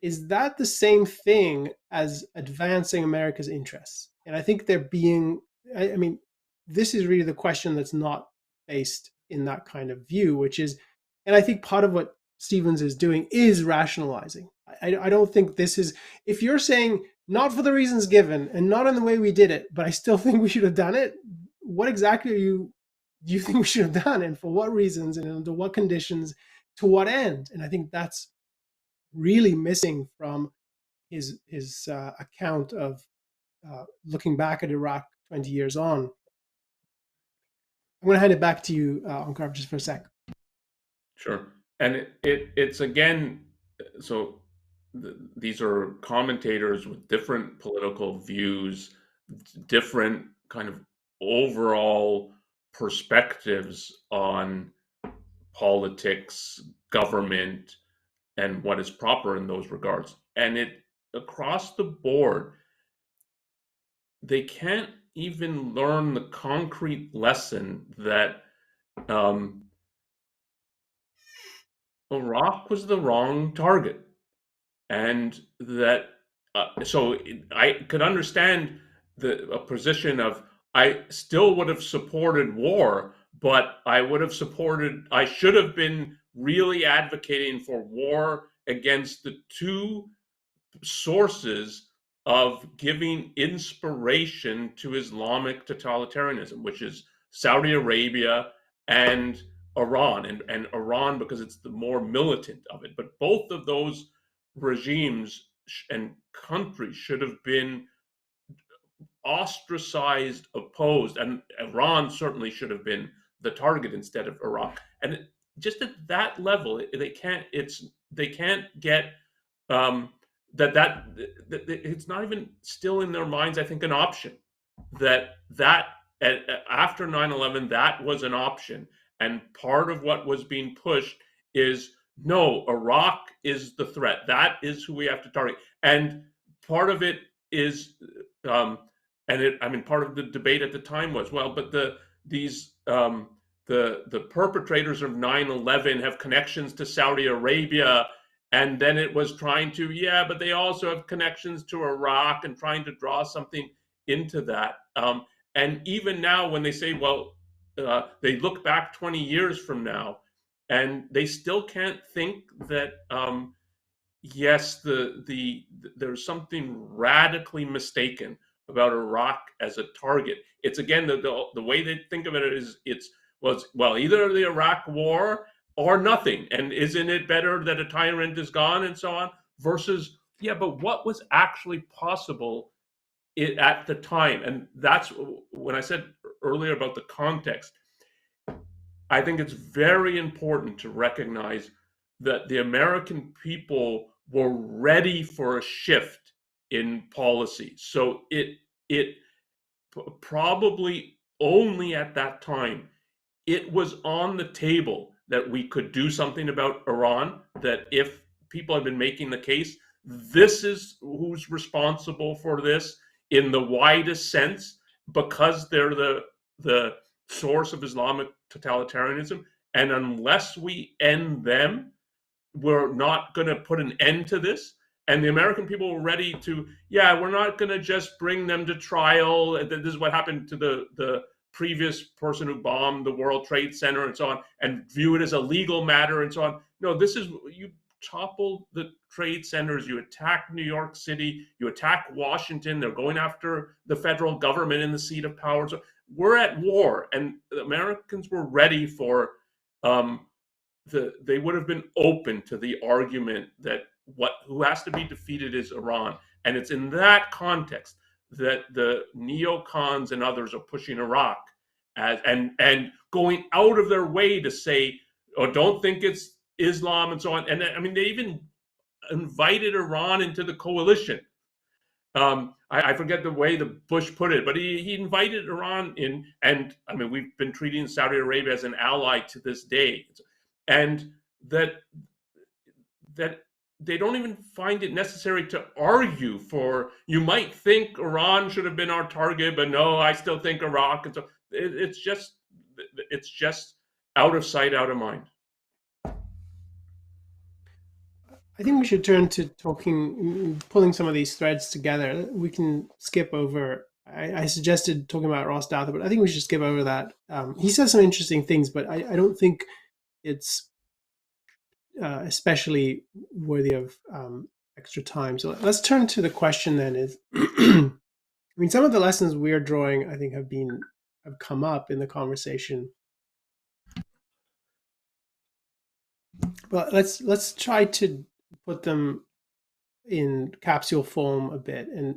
that the same thing as advancing America's interests? And I think I mean, this is really the question that's not based in that kind of view, which is, and I think part of what Stevens is doing is rationalizing. I don't think this is, if you're saying not for the reasons given and not in the way we did it, but I still think we should have done it, what exactly do you think we should have done, and for what reasons, and under what conditions, to what end? And I think that's really missing from his account of looking back at Iraq 20 years on. I'm going to hand it back to you, Onkar, just for a sec. Sure. And it's again, so these are commentators with different political views, different kind of overall perspectives on politics, government, and what is proper in those regards. And it across the board, they can't even learn the concrete lesson that Iraq was the wrong target, and that so I could understand a position of I still would have supported war, but I should have been really advocating for war against the two sources of giving inspiration to Islamic totalitarianism, which is Saudi Arabia and Iran, and Iran because it's the more militant of it. But both of those regimes and countries should have been ostracized, opposed, and Iran certainly should have been the target instead of Iraq. And just at that level, they can't get that it's not even still in their minds. I think an option that after 9/11 that was an option, and part of what was being pushed is no, Iraq is the threat. That is who we have to target, and part of it is part of the debate at the time was, well, but the perpetrators of 9/11 have connections to Saudi Arabia, and then it was trying to, yeah, but they also have connections to Iraq, and trying to draw something into that. And even now, when they say, well, they look back 20 years from now, and they still can't think that yes, there's something radically mistaken about Iraq as a target. It's again the way they think of it is well, either the Iraq war or nothing, and isn't it better that a tyrant is gone and so on, versus yeah, but what was actually possible at the time? And that's when I said earlier about the context. I think it's very important to recognize that the American people were ready for a shift in policy. So it probably only at that time it was on the table that we could do something about Iran, that if people had been making the case, this is who's responsible for this in the widest sense, because they're the source of Islamic totalitarianism. And unless we end them, we're not going to put an end to this. And the American people were ready to, yeah, we're not going to just bring them to trial. This is what happened to the previous person who bombed the World Trade Center and so on, and view it as a legal matter and so on. No, this is, you topple the trade centers, you attack New York City, you attack Washington, they're going after the federal government in the seat of power. So we're at war, and the Americans were ready for they would have been open to the argument that who has to be defeated is Iran, and it's in that context that the neocons and others are pushing Iraq as and going out of their way to say, "Oh, don't think it's Islam," and so on. And I mean, they even invited Iran into the coalition. I forget the way the Bush put it, but he invited Iran in, and I mean, we've been treating Saudi Arabia as an ally to this day, and that they don't even find it necessary to argue for. You might think Iran should have been our target, but no, I still think Iraq. And so it's just out of sight, out of mind. I think we should turn to pulling some of these threads together. We can skip over. I suggested talking about Ross Douthat, but I think we should skip over that. He says some interesting things, but I don't think it's especially worthy of extra time. So let's turn to the question then. Is I mean, some of the lessons we're drawing, I think, have come up in the conversation. But let's try to put them in capsule form a bit. And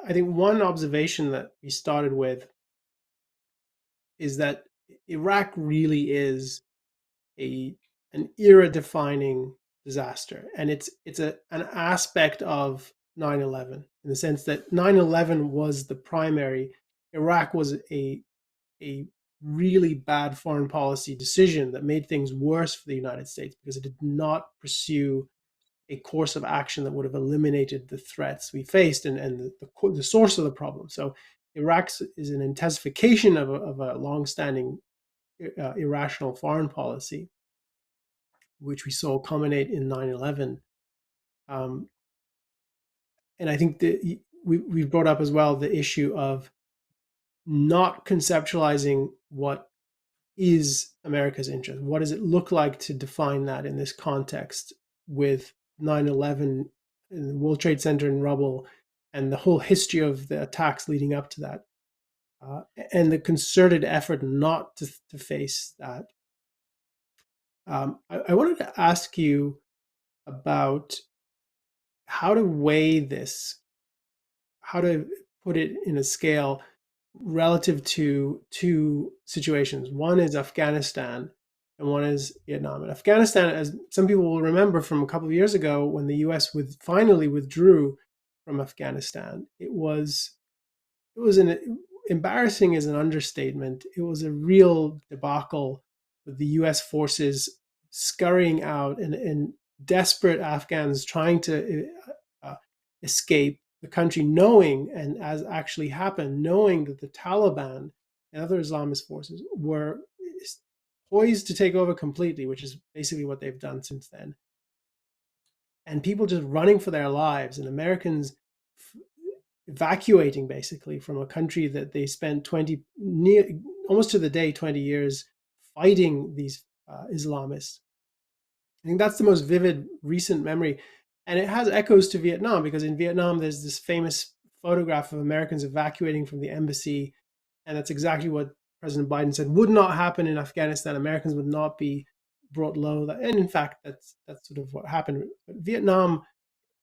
I think one observation that we started with is that Iraq really is an era-defining disaster, and it's an aspect of 9/11 in the sense that 9/11 was the primary. Iraq was a really bad foreign policy decision that made things worse for the United States because it did not pursue a course of action that would have eliminated the threats we faced and the source of the problem. So Iraq is an intensification of a long-standing irrational foreign policy, which we saw culminate in 9/11. And I think that we've brought up as well the issue of not conceptualizing what is America's interest. What does it look like to define that in this context with 9/11 and the World Trade Center in rubble and the whole history of the attacks leading up to that, and the concerted effort not to face that. I wanted to ask you about how to weigh this, how to put it in a scale relative to two situations. One is Afghanistan and one is Vietnam. And Afghanistan, as some people will remember from a couple of years ago when the US finally withdrew from Afghanistan, it was embarrassing is an understatement. It was a real debacle with the US forces scurrying out and desperate Afghans trying to escape the country, knowing, and as actually happened, knowing that the Taliban and other Islamist forces were poised to take over completely, which is basically what they've done since then. And people just running for their lives, and Americans evacuating basically from a country that they spent almost to the day 20 years fighting these Islamists. I think that's the most vivid recent memory. And it has echoes to Vietnam, because in Vietnam, there's this famous photograph of Americans evacuating from the embassy. And that's exactly what President Biden said would not happen in Afghanistan. Americans would not be brought low. And in fact, that's sort of what happened. But Vietnam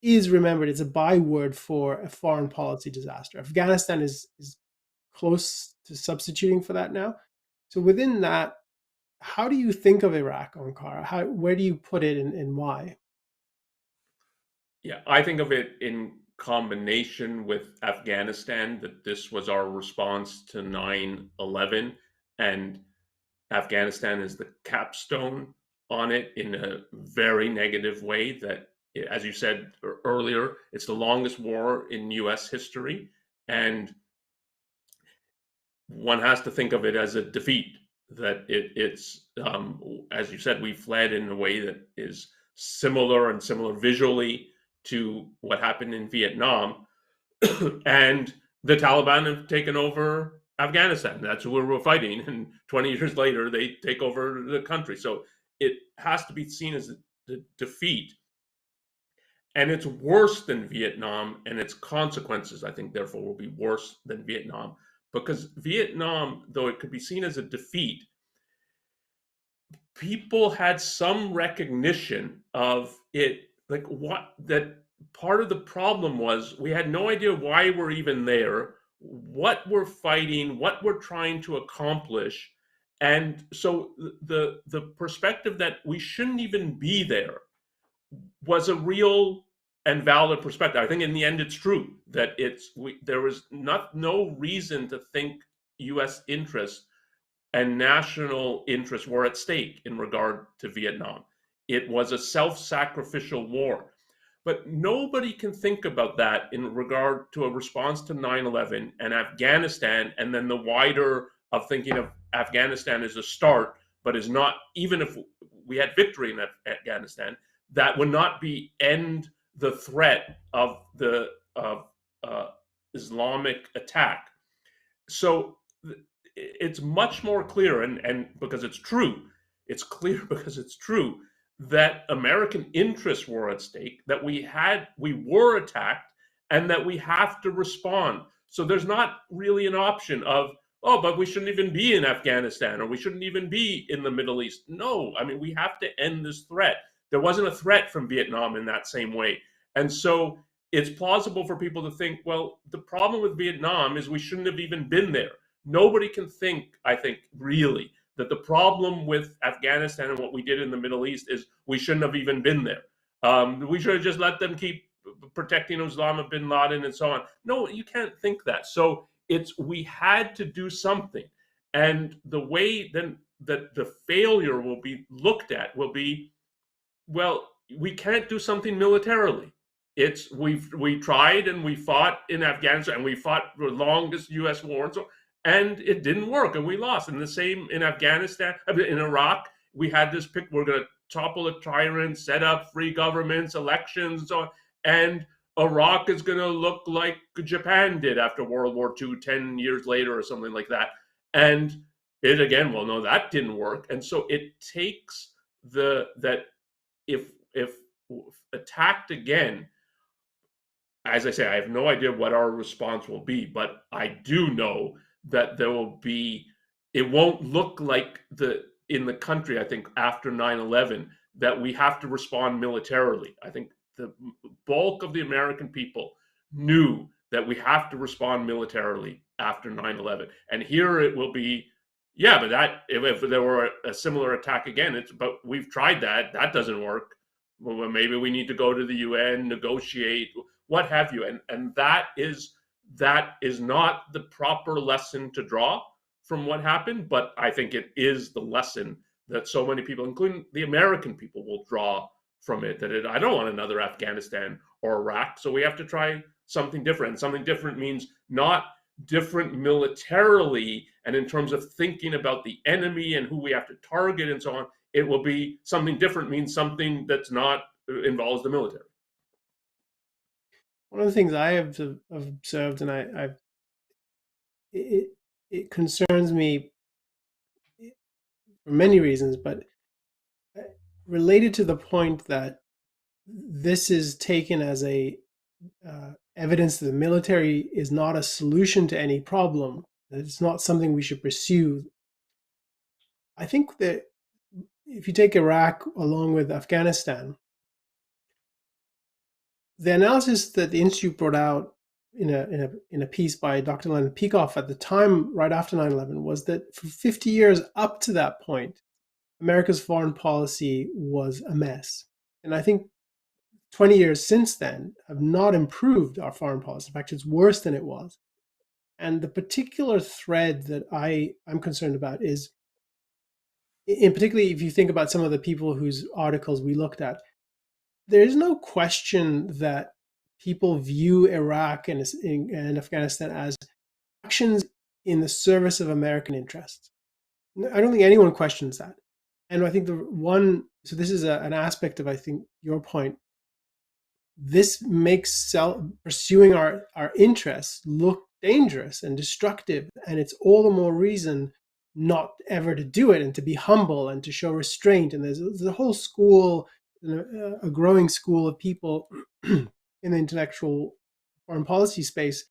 is remembered. It's a byword for a foreign policy disaster. Afghanistan is close to substituting for that now. So within that, how do you think of Iraq, Onkar? Where do you put it and why? Yeah, I think of it in combination with Afghanistan, that this was our response to 9/11, and Afghanistan is the capstone on it in a very negative way. That, as you said earlier, it's the longest war in US history, and one has to think of it as a defeat. That it's as you said, we fled in a way that is similar visually to what happened in Vietnam, and the Taliban have taken over Afghanistan. That's who we're fighting, and 20 years later, they take over the country. So it has to be seen as a defeat, and it's worse than Vietnam, and its consequences, I think, therefore, will be worse than Vietnam, because Vietnam, though it could be seen as a defeat, people had some recognition of it, like what that part of the problem was we had no idea why we're even there, what we're fighting, what we're trying to accomplish. And so the perspective that we shouldn't even be there was a real and valid perspective. I think in the end it's true that there was no reason to think US interests and national interests were at stake in regard to Vietnam. It was a self sacrificial war. But nobody can think about that in regard to a response to 9/11 and Afghanistan, and then the wider of thinking of Afghanistan as a start, but is not, even if we had victory in Afghanistan, that would not be end the threat of the Islamic attack. So it's much more clear, and because it's true, it's clear because it's true that American interests were at stake, that we were attacked, and that we have to respond. So there's not really an option of, oh, but we shouldn't even be in Afghanistan or we shouldn't even be in the Middle East. No, I mean, we have to end this threat. There wasn't a threat from Vietnam in that same way. And so it's plausible for people to think, well, the problem with Vietnam is we shouldn't have even been there. Nobody can think, I think, really, that the problem with Afghanistan and what we did in the Middle East is we shouldn't have even been there. We should have just let them keep protecting Osama bin Laden and so on. No, you can't think that. So we had to do something, and the way then that the failure will be looked at will be, well, we can't do something militarily. We tried and we fought in Afghanistan and we fought the longest U.S. war and so, and it didn't work and we lost. And the same in Afghanistan, in Iraq, we had this pick. We're going to topple a tyrant, set up free governments, elections, and so on. And Iraq is going to look like Japan did after World War II, 10 years later or something like that. And it again, well, no, that didn't work. And so it takes that if attacked again, as I say, I have no idea what our response will be, but I do know that there will be, it won't look like in the country, I think, after 9/11, that we have to respond militarily. I think the bulk of the American people knew that we have to respond militarily after 9/11. And here it will be, yeah, but that if there were a similar attack again, but we've tried that. That doesn't work. Well, maybe we need to go to the UN, negotiate, what have you. And that is not the proper lesson to draw from what happened, but I think it is the lesson that so many people, including the American people, will draw from it. I don't want another Afghanistan or Iraq, so we have to try something different. Something different means not different militarily and in terms of thinking about the enemy and who we have to target and so on. It will be something different, means something that's not involves the military. One of the things I have observed, and it concerns me for many reasons, but related to the point that this is taken as a evidence that the military is not a solution to any problem, that it's not something we should pursue. I think that if you take Iraq along with Afghanistan, the analysis that the Institute brought out in a piece by Dr. Leonard Peikoff at the time, right after 9/11, was that for 50 years up to that point, America's foreign policy was a mess. And I think 20 years since then have not improved our foreign policy. In fact, it's worse than it was. And the particular thread that I'm concerned about is, in particularly if you think about some of the people whose articles we looked at, there is no question that people view Iraq and Afghanistan as actions in the service of American interests. I don't think anyone questions that. And I think so this is an aspect of, I think, your point. This makes pursuing our interests look dangerous and destructive. And it's all the more reason not ever to do it and to be humble and to show restraint. And there's a whole school, a growing school of people in the intellectual foreign policy space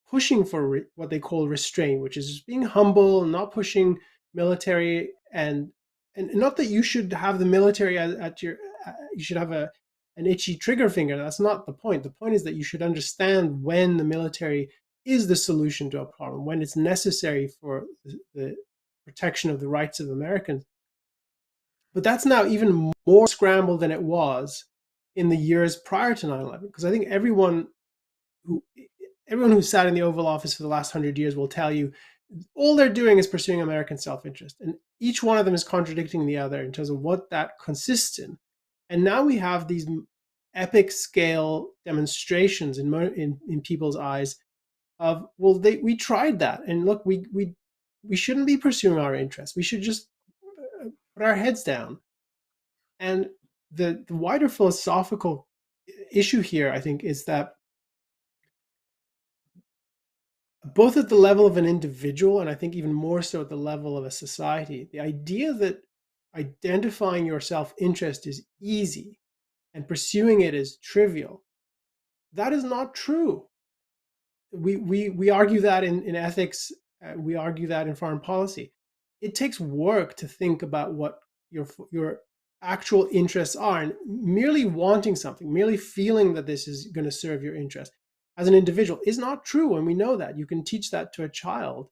pushing for what they call restraint, which is just being humble and not pushing military and and not that you should have the military at your, you should have an itchy trigger finger. That's not the point. The point is that you should understand when the military is the solution to a problem, when it's necessary for the protection of the rights of Americans. But that's now even more scrambled than it was in the years prior to 9/11, because I think who everyone who sat in the Oval Office for the last 100 years will tell you all they're doing is pursuing American self-interest, and each one of them is contradicting the other in terms of what that consists in. And now we have these epic scale demonstrations in people's eyes of, well, we tried that, and look, we shouldn't be pursuing our interests. We should just put our heads down. And the wider philosophical issue here, I think, is that both at the level of an individual, and I think even more so at the level of a society, the idea that identifying your self-interest is easy and pursuing it is trivial, that is not true. We argue that in ethics, we argue that in foreign policy. It takes work to think about what your actual interests are, and merely wanting something, merely feeling that this is going to serve your interest as an individual is not true, and we know that. You can teach that to a child.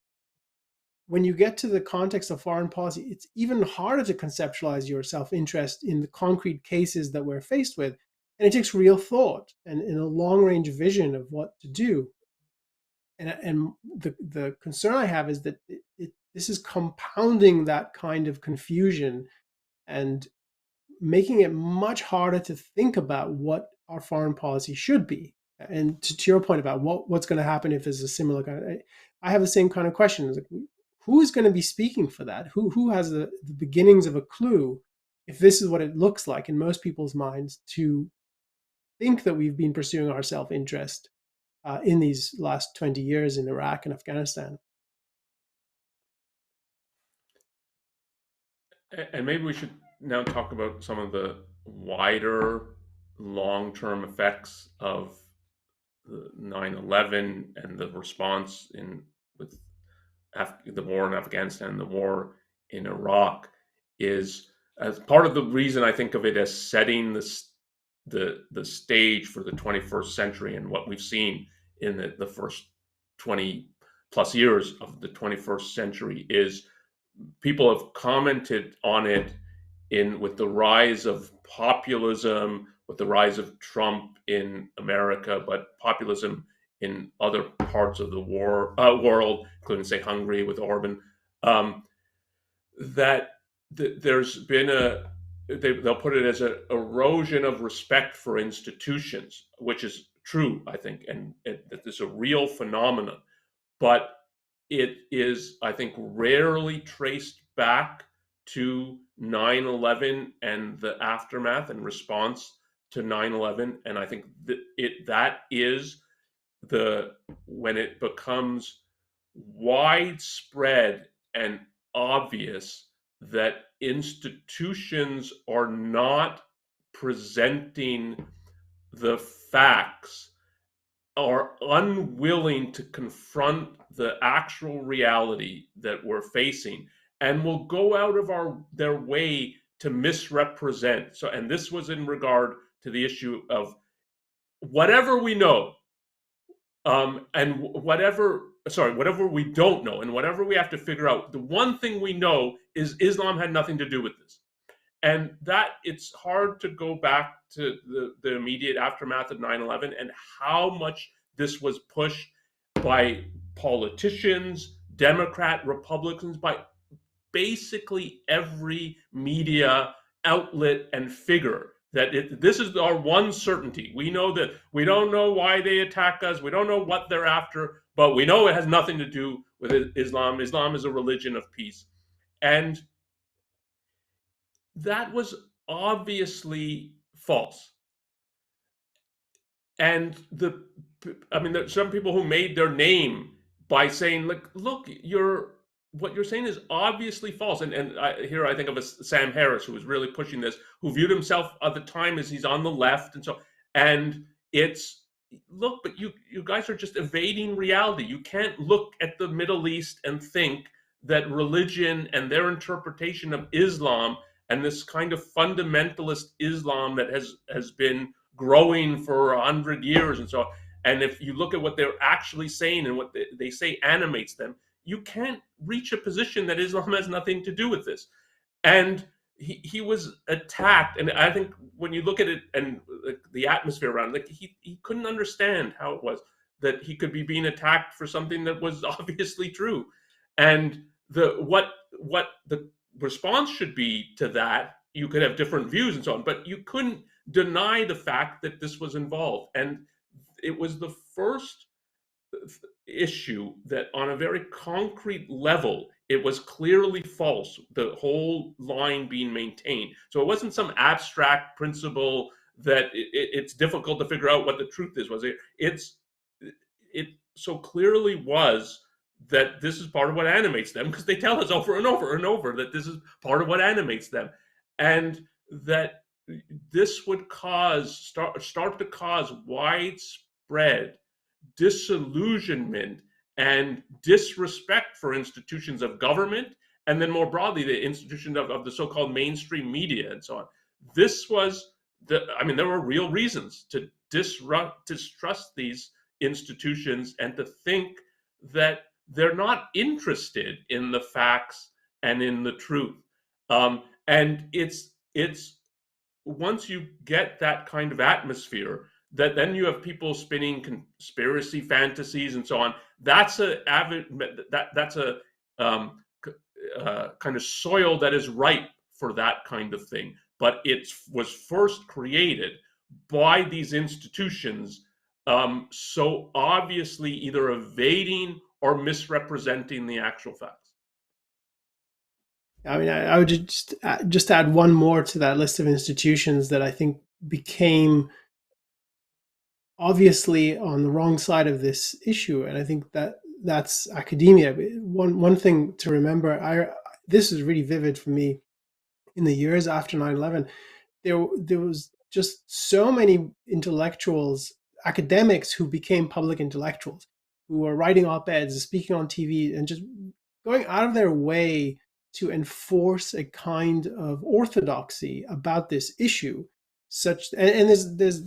When you get to the context of foreign policy, it's even harder to conceptualize your self-interest in the concrete cases that we're faced with, and it takes real thought and a long-range vision of what to do. And the concern I have is that this is compounding that kind of confusion and making it much harder to think about what our foreign policy should be. And to your point about what's going to happen if there's a similar kind of, I have the same kind of questions. Like, who is going to be speaking for that? Who has the beginnings of a clue if this is what it looks like in most people's minds to think that we've been pursuing our self-interest in these last 20 years in Iraq and Afghanistan? And maybe we should now talk about some of the wider long-term effects of the 9/11 and the response in with the war in Afghanistan and the war in Iraq is as part of the reason I think of it as setting the stage for the 21st century and what we've seen in the first 20 plus years of the 21st century is people have commented on it in with the rise of populism, with the rise of Trump in America, but populism in other parts of the world, including, say, Hungary with Orban, that there's been they'll put it as an erosion of respect for institutions, which is true, I think, and that it's a real phenomenon. But it is, I think, rarely traced back to 9/11 and the aftermath and response to 9/11. And I think that is when it becomes widespread and obvious that institutions are not presenting the facts, are unwilling to confront the actual reality that we're facing, and will go out of their way to misrepresent. So, and this was in regard to the issue of whatever we know, and whatever we don't know, and whatever we have to figure out. The one thing we know is Islam had nothing to do with this. And that it's hard to go back to the immediate aftermath of 9/11 and how much this was pushed by politicians, Democrat, Republicans, by basically every media outlet and figure. That this is our one certainty. We know that we don't know why they attack us. We don't know what they're after, but we know it has nothing to do with Islam. Islam is a religion of peace. And that was obviously false. And there's some people who made their name by saying, like, look, what you're saying is obviously false. And I think of a Sam Harris, who was really pushing this, who viewed himself at the time as he's on the left. And it's, look, but you guys are just evading reality. You can't look at the Middle East and think that religion and their interpretation of Islam and this kind of fundamentalist Islam that has been growing for 100 years and so on. And if you look at what they're actually saying and what they say animates them, you can't reach a position that Islam has nothing to do with this. And he was attacked, and I think when you look at it and the atmosphere around, like he couldn't understand how it was that he could be being attacked for something that was obviously true, and what the response should be to that. You could have different views and so on, but you couldn't deny the fact that this was involved, and it was the first issue that on a very concrete level it was clearly false, the whole line being maintained. So it wasn't some abstract principle that it's difficult to figure out what the truth is. Was it so clearly was that this is part of what animates them, because they tell us over and over and over that this is part of what animates them, and that this would start to cause widespread disillusionment and disrespect for institutions of government, and then more broadly the institution of the so-called mainstream media and so on. This was there were real reasons to distrust these institutions and to think that they're not interested in the facts and in the truth. And it's once you get that kind of atmosphere, that then you have people spinning conspiracy fantasies and so on. That's that's a kind of soil that is ripe for that kind of thing. But it was first created by these institutions, so obviously either evading or misrepresenting the actual facts. I mean, I would just add one more to that list of institutions that I think became obviously on the wrong side of this issue, and I think that's academia. One thing to remember, this is really vivid for me. In the years after 9/11, there was just so many intellectuals, academics who became public intellectuals, who were writing op-eds, speaking on TV, and just going out of their way to enforce a kind of orthodoxy about this issue. And there's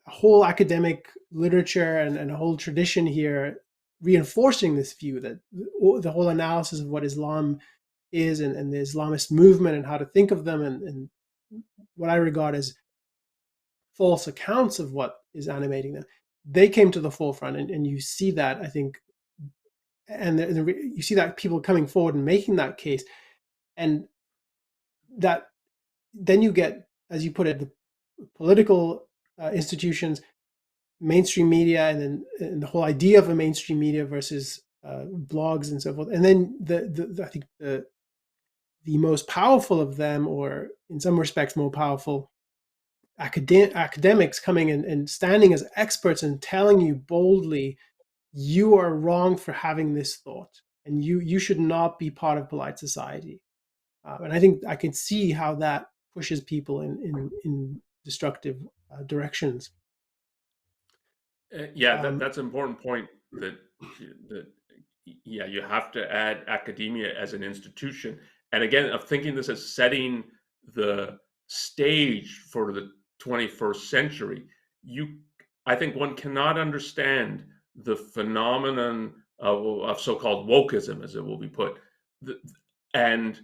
a whole academic literature and a whole tradition here reinforcing this view that the whole analysis of what Islam is and the Islamist movement and how to think of them and what I regard as false accounts of what is animating them, they came to the forefront, and you see that, I think, and you see that people coming forward and making that case, and that then you get, as you put it, the political institutions, mainstream media, and the whole idea of a mainstream media versus blogs and so forth, and then I think the most powerful of them, or in some respects more powerful, academics coming and standing as experts and telling you boldly, you are wrong for having this thought, and you should not be part of polite society. And I think I can see how that pushes people in destructive directions. Yeah, that's an important point. That yeah, you have to add academia as an institution. And again, of thinking this as setting the stage for the 21st century. I think one cannot understand the phenomenon of so-called wokeism, as it will be put, and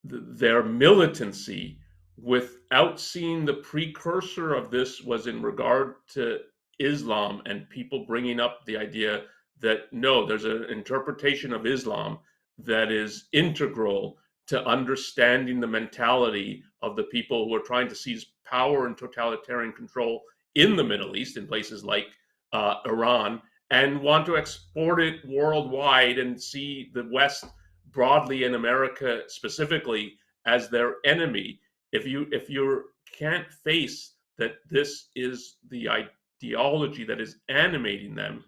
their militancy, without seeing the precursor of this was in regard to Islam, and people bringing up the idea that no, there's an interpretation of Islam that is integral to understanding the mentality of the people who are trying to seize power and totalitarian control in the Middle East, in places like Iran, and want to export it worldwide and see the West broadly and America specifically as their enemy. If you can't face that this is the ideology that is animating them,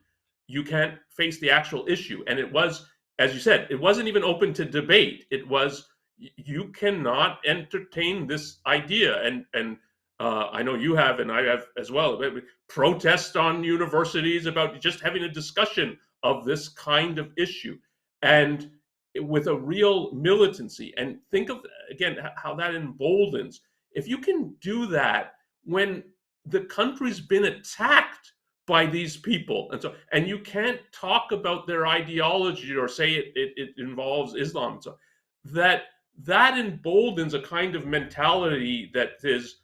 you can't face the actual issue. And it was, as you said, it wasn't even open to debate. It was, you cannot entertain this idea. And I know you have, and I have as well, protest on universities about just having a discussion of this kind of issue. And with a real militancy. And think of, again, how that emboldens. If you can do that when the country's been attacked by these people, and you can't talk about their ideology or say it involves Islam, so that emboldens a kind of mentality that is,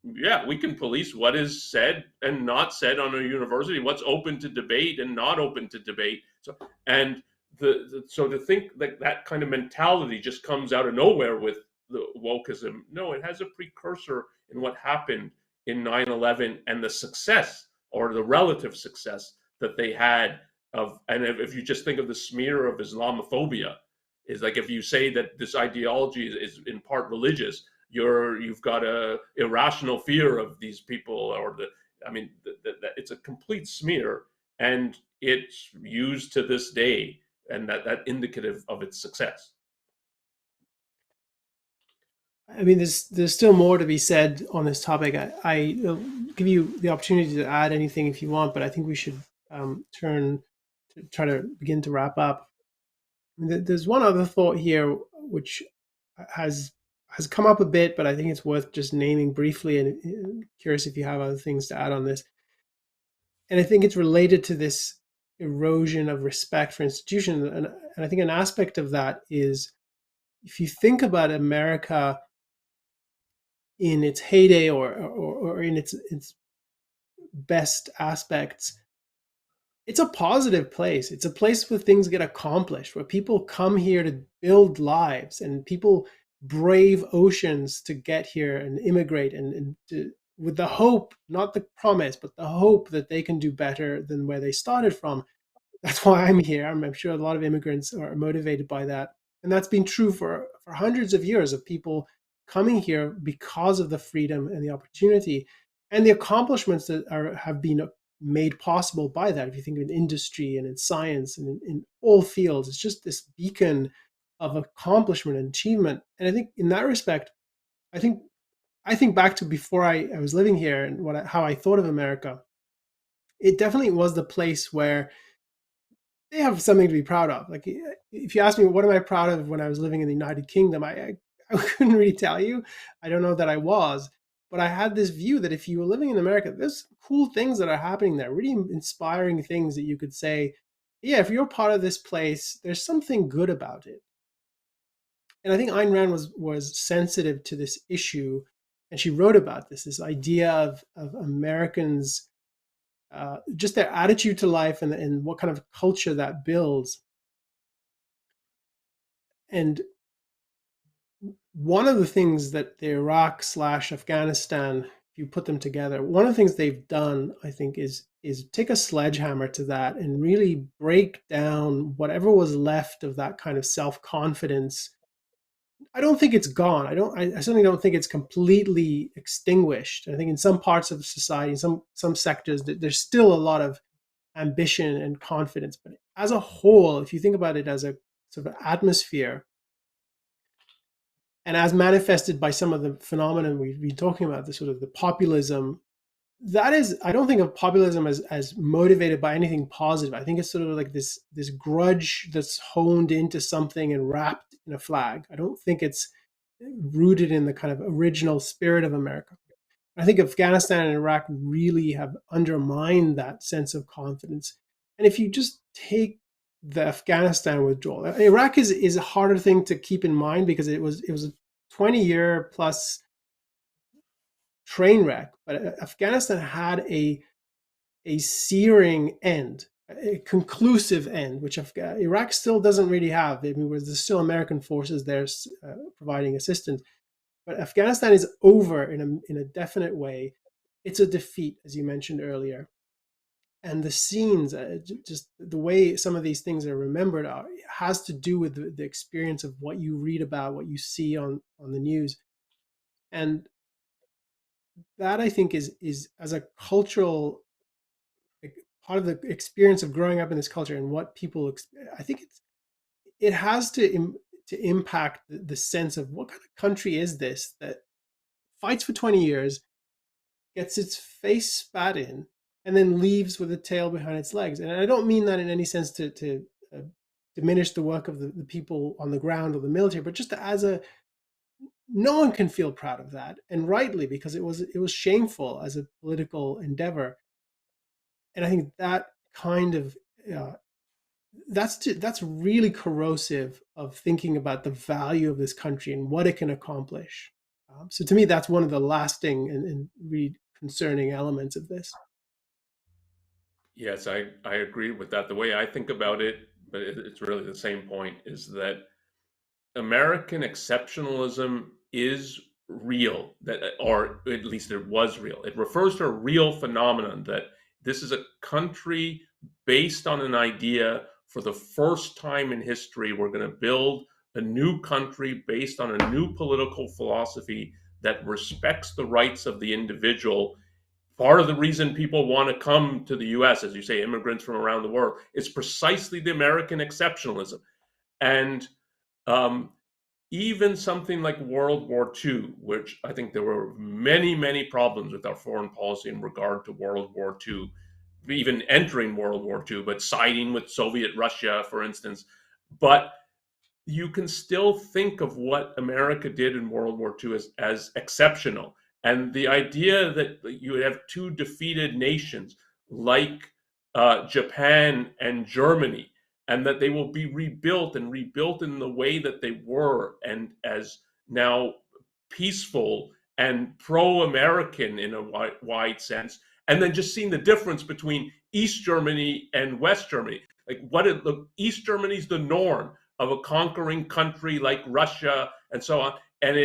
yeah, we can police what is said and not said on a university, what's open to debate and not open to debate. And so to think that that kind of mentality just comes out of nowhere with the wokeism, no, it has a precursor in what happened in 9/11 and the success or the relative success that they had of, and if you just think of the smear of Islamophobia, is like if you say that this ideology is in part religious, you've got a irrational fear of these people, or I mean, it's a complete smear, and it's used to this day, and that indicative of its success. I mean, there's still more to be said on this topic. I'll give you the opportunity to add anything if you want, but I think we should turn to try to begin to wrap up. I mean, there's one other thought here which has come up a bit, but I think it's worth just naming briefly, and curious if you have other things to add on this. And I think it's related to this erosion of respect for institutions, and I think an aspect of that is, if you think about America in its heyday, or in its best aspects, it's a positive place. It's a place where things get accomplished, where people come here to build lives, and people brave oceans to get here and immigrate, and with the hope, not the promise, but the hope that they can do better than where they started from. That's why I'm here. I'm sure a lot of immigrants are motivated by that. And that's been true for hundreds of years, of people coming here because of the freedom and the opportunity and the accomplishments that have been made possible by that. If you think of industry and in science and in all fields, it's just this beacon of accomplishment and achievement. And I think in that respect, I think I think back to before I was living here, and how I thought of America. It definitely was the place where they have something to be proud of. Like, if you ask me what am I proud of when I was living in the United Kingdom, I couldn't really tell you. I don't know that I was, but I had this view that if you were living in America, there's cool things that are happening there, really inspiring things that you could say, yeah, if you're part of this place, there's something good about it. And I think Ayn Rand was sensitive to this issue, and she wrote about this idea of Americans, just their attitude to life, and what kind of culture that builds. And one of the things that the Iraq/Afghanistan, if you put them together, one of the things they've done, I think, is take a sledgehammer to that and really break down whatever was left of that kind of self-confidence. I don't think it's gone. I certainly don't think it's completely extinguished. I think in some parts of society, some sectors, there's still a lot of ambition and confidence. But as a whole, if you think about it as a sort of atmosphere, and as manifested by some of the phenomenon we've been talking about, the sort of the populism, that is, I don't think of populism as motivated by anything positive. I think it's sort of like this grudge that's honed into something and wrapped in a flag. I don't think it's rooted in the kind of original spirit of America. I think Afghanistan and Iraq really have undermined that sense of confidence. And if you just take the Afghanistan withdrawal, Iraq is a harder thing to keep in mind because it was a 20-year plus train wreck. But Afghanistan had a searing end, a conclusive end, which Iraq still doesn't really have. I mean, there's still American forces there providing assistance. But Afghanistan is over in a definite way. It's a defeat, as you mentioned earlier. And the scenes, just the way some of these things are remembered, has to do with the experience of what you read about, what you see on the news. And that, I think, is as a cultural, like, part of the experience of growing up in this culture and what people, I think it has to impact the sense of what kind of country is this that fights for 20 years, gets its face spat in, and then leaves with a tail behind its legs. And I don't mean that in any sense to diminish the work of the people on the ground or the military, but just as a, no one can feel proud of that, and rightly, because it was shameful as a political endeavor. And I think that kind of uh, that's really corrosive of thinking about the value of this country and what it can accomplish. So to me, that's one of the lasting and really concerning elements of this. Yes, I agree with that. The way I think about it, but it's really the same point, is that American exceptionalism is real, that, or at least it was real. It refers to a real phenomenon that this is a country based on an idea. For the first time in history, we're going to build a new country based on a new political philosophy that respects the rights of the individual. Part of the reason people want to come to the US, as you say, immigrants from around the world, is precisely the American exceptionalism. And um, even something like World War II, which I think there were many, many problems with our foreign policy in regard to World War II, even entering World War II, but siding with Soviet Russia, for instance. But you can still think of what America did in World War II as exceptional. And the idea that you would have two defeated nations like Japan and Germany, and that they will be rebuilt and rebuilt in the way that they were, and as now peaceful and pro-American in a wide sense, and then just seeing the difference between East Germany and West Germany. Like East Germany's the norm of a conquering country like Russia and so on. And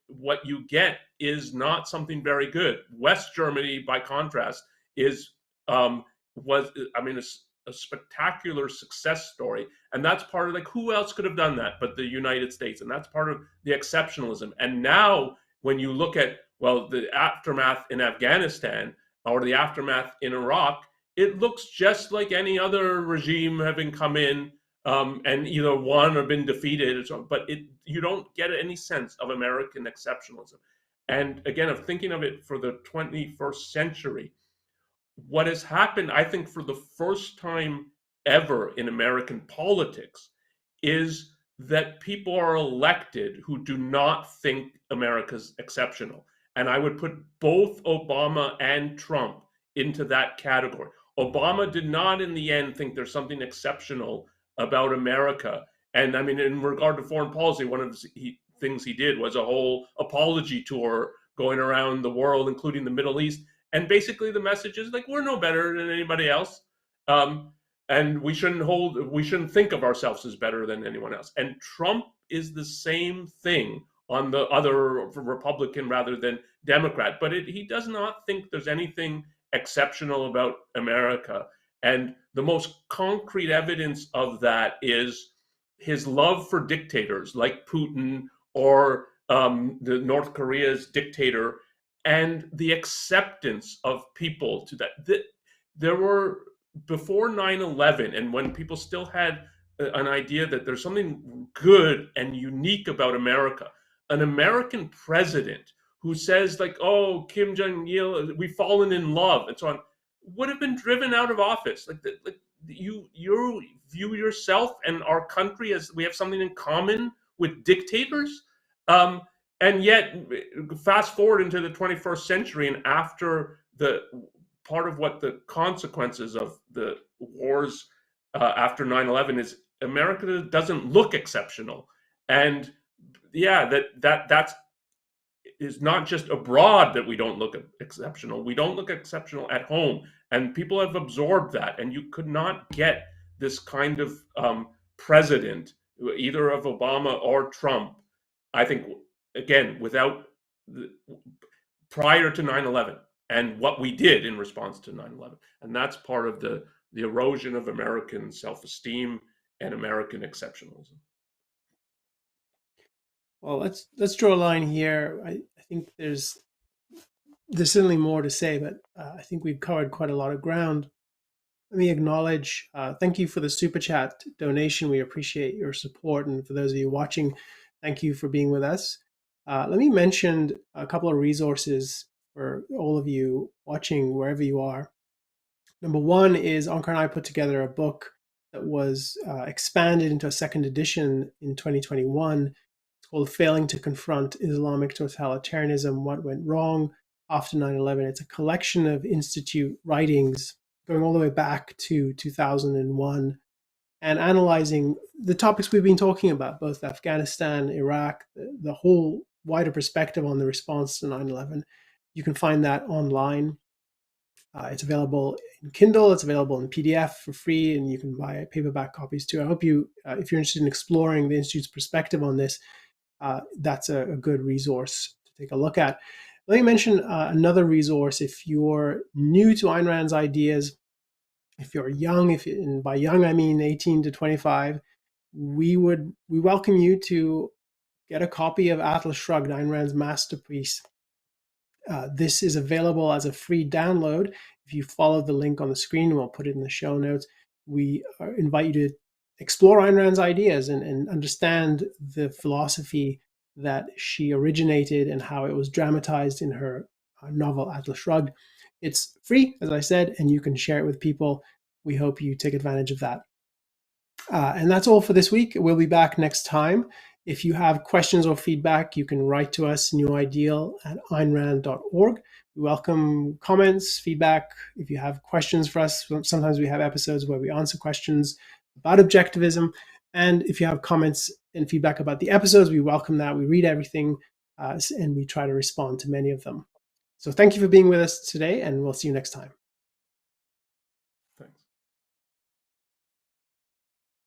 what you get is not something very good. West Germany, by contrast, is was I mean a spectacular success story, and that's part of, like, who else could have done that but the United States, and that's part of the exceptionalism. And now when you look at, well, the aftermath in Afghanistan or the aftermath in Iraq, it looks just like any other regime having come in and either won or been defeated, or so, but you don't get any sense of American exceptionalism. And again, of thinking of it for the 21st century, what has happened, I think, for the first time ever in American politics, is that people are elected who do not think America's exceptional. And I would put both Obama and Trump into that category. Obama did not, in the end, think there's something exceptional about America. And I mean, in regard to foreign policy, one of the things he did was a whole apology tour going around the world, including the Middle East. And basically, the message is, like, we're no better than anybody else. Um, and we shouldn't think of ourselves as better than anyone else. And Trump is the same thing on the other Republican rather than Democrat, but he does not think there's anything exceptional about America. And the most concrete evidence of that is his love for dictators like Putin or the North Korea's dictator, and the acceptance of people to that. There were, before 9/11, and when people still had an idea that there's something good and unique about America, an American president who says, like, oh, Kim Jong-il, we've fallen in love, and so on, would have been driven out of office. Like you view yourself and our country as we have something in common with dictators. Um, and yet, fast forward into the 21st century, and after the part of what the consequences of the wars after 9/11 is, America doesn't look exceptional. And yeah, that's is not just abroad that we don't look exceptional. We don't look exceptional at home, and people have absorbed that. And you could not get this kind of president, either of Obama or Trump, I think, again, without the, prior to 9/11 and what we did in response to 9/11. And that's part of the erosion of American self-esteem and American exceptionalism. Well, let's draw a line here. I think there's certainly more to say, but I think we've covered quite a lot of ground. Let me acknowledge, thank you for the super chat donation. We appreciate your support. And for those of you watching, thank you for being with us. Let me mention a couple of resources for all of you watching, wherever you are. Number one is Onkar and I put together a book that was expanded into a second edition in 2021. It's called Failing to Confront Islamic Totalitarianism, What Went Wrong After 9/11. It's a collection of Institute writings going all the way back to 2001 and analyzing the topics we've been talking about, both Afghanistan, Iraq, the whole wider perspective on the response to 9/11. You can find that online. It's available in Kindle, it's available in PDF for free, and you can buy paperback copies too. I hope you, if you're interested in exploring the Institute's perspective on this, that's a good resource to take a look at. Let me mention another resource. If you're new to Ayn Rand's ideas, if you're young, and by young I mean 18 to 25, we welcome you to get a copy of Atlas Shrugged, Ayn Rand's masterpiece. This is available as a free download. If you follow the link on the screen, we'll put it in the show notes. We invite you to explore Ayn Rand's ideas and understand the philosophy that she originated and how it was dramatized in her novel Atlas Shrugged. It's free, as I said, and you can share it with people. We hope you take advantage of that. And that's all for this week. We'll be back next time. If you have questions or feedback, you can write to us, newideal@aynrand.org. We welcome comments, feedback. If you have questions for us, sometimes we have episodes where we answer questions about objectivism. And if you have comments and feedback about the episodes, we welcome that. We read everything and we try to respond to many of them. So thank you for being with us today, and we'll see you next time.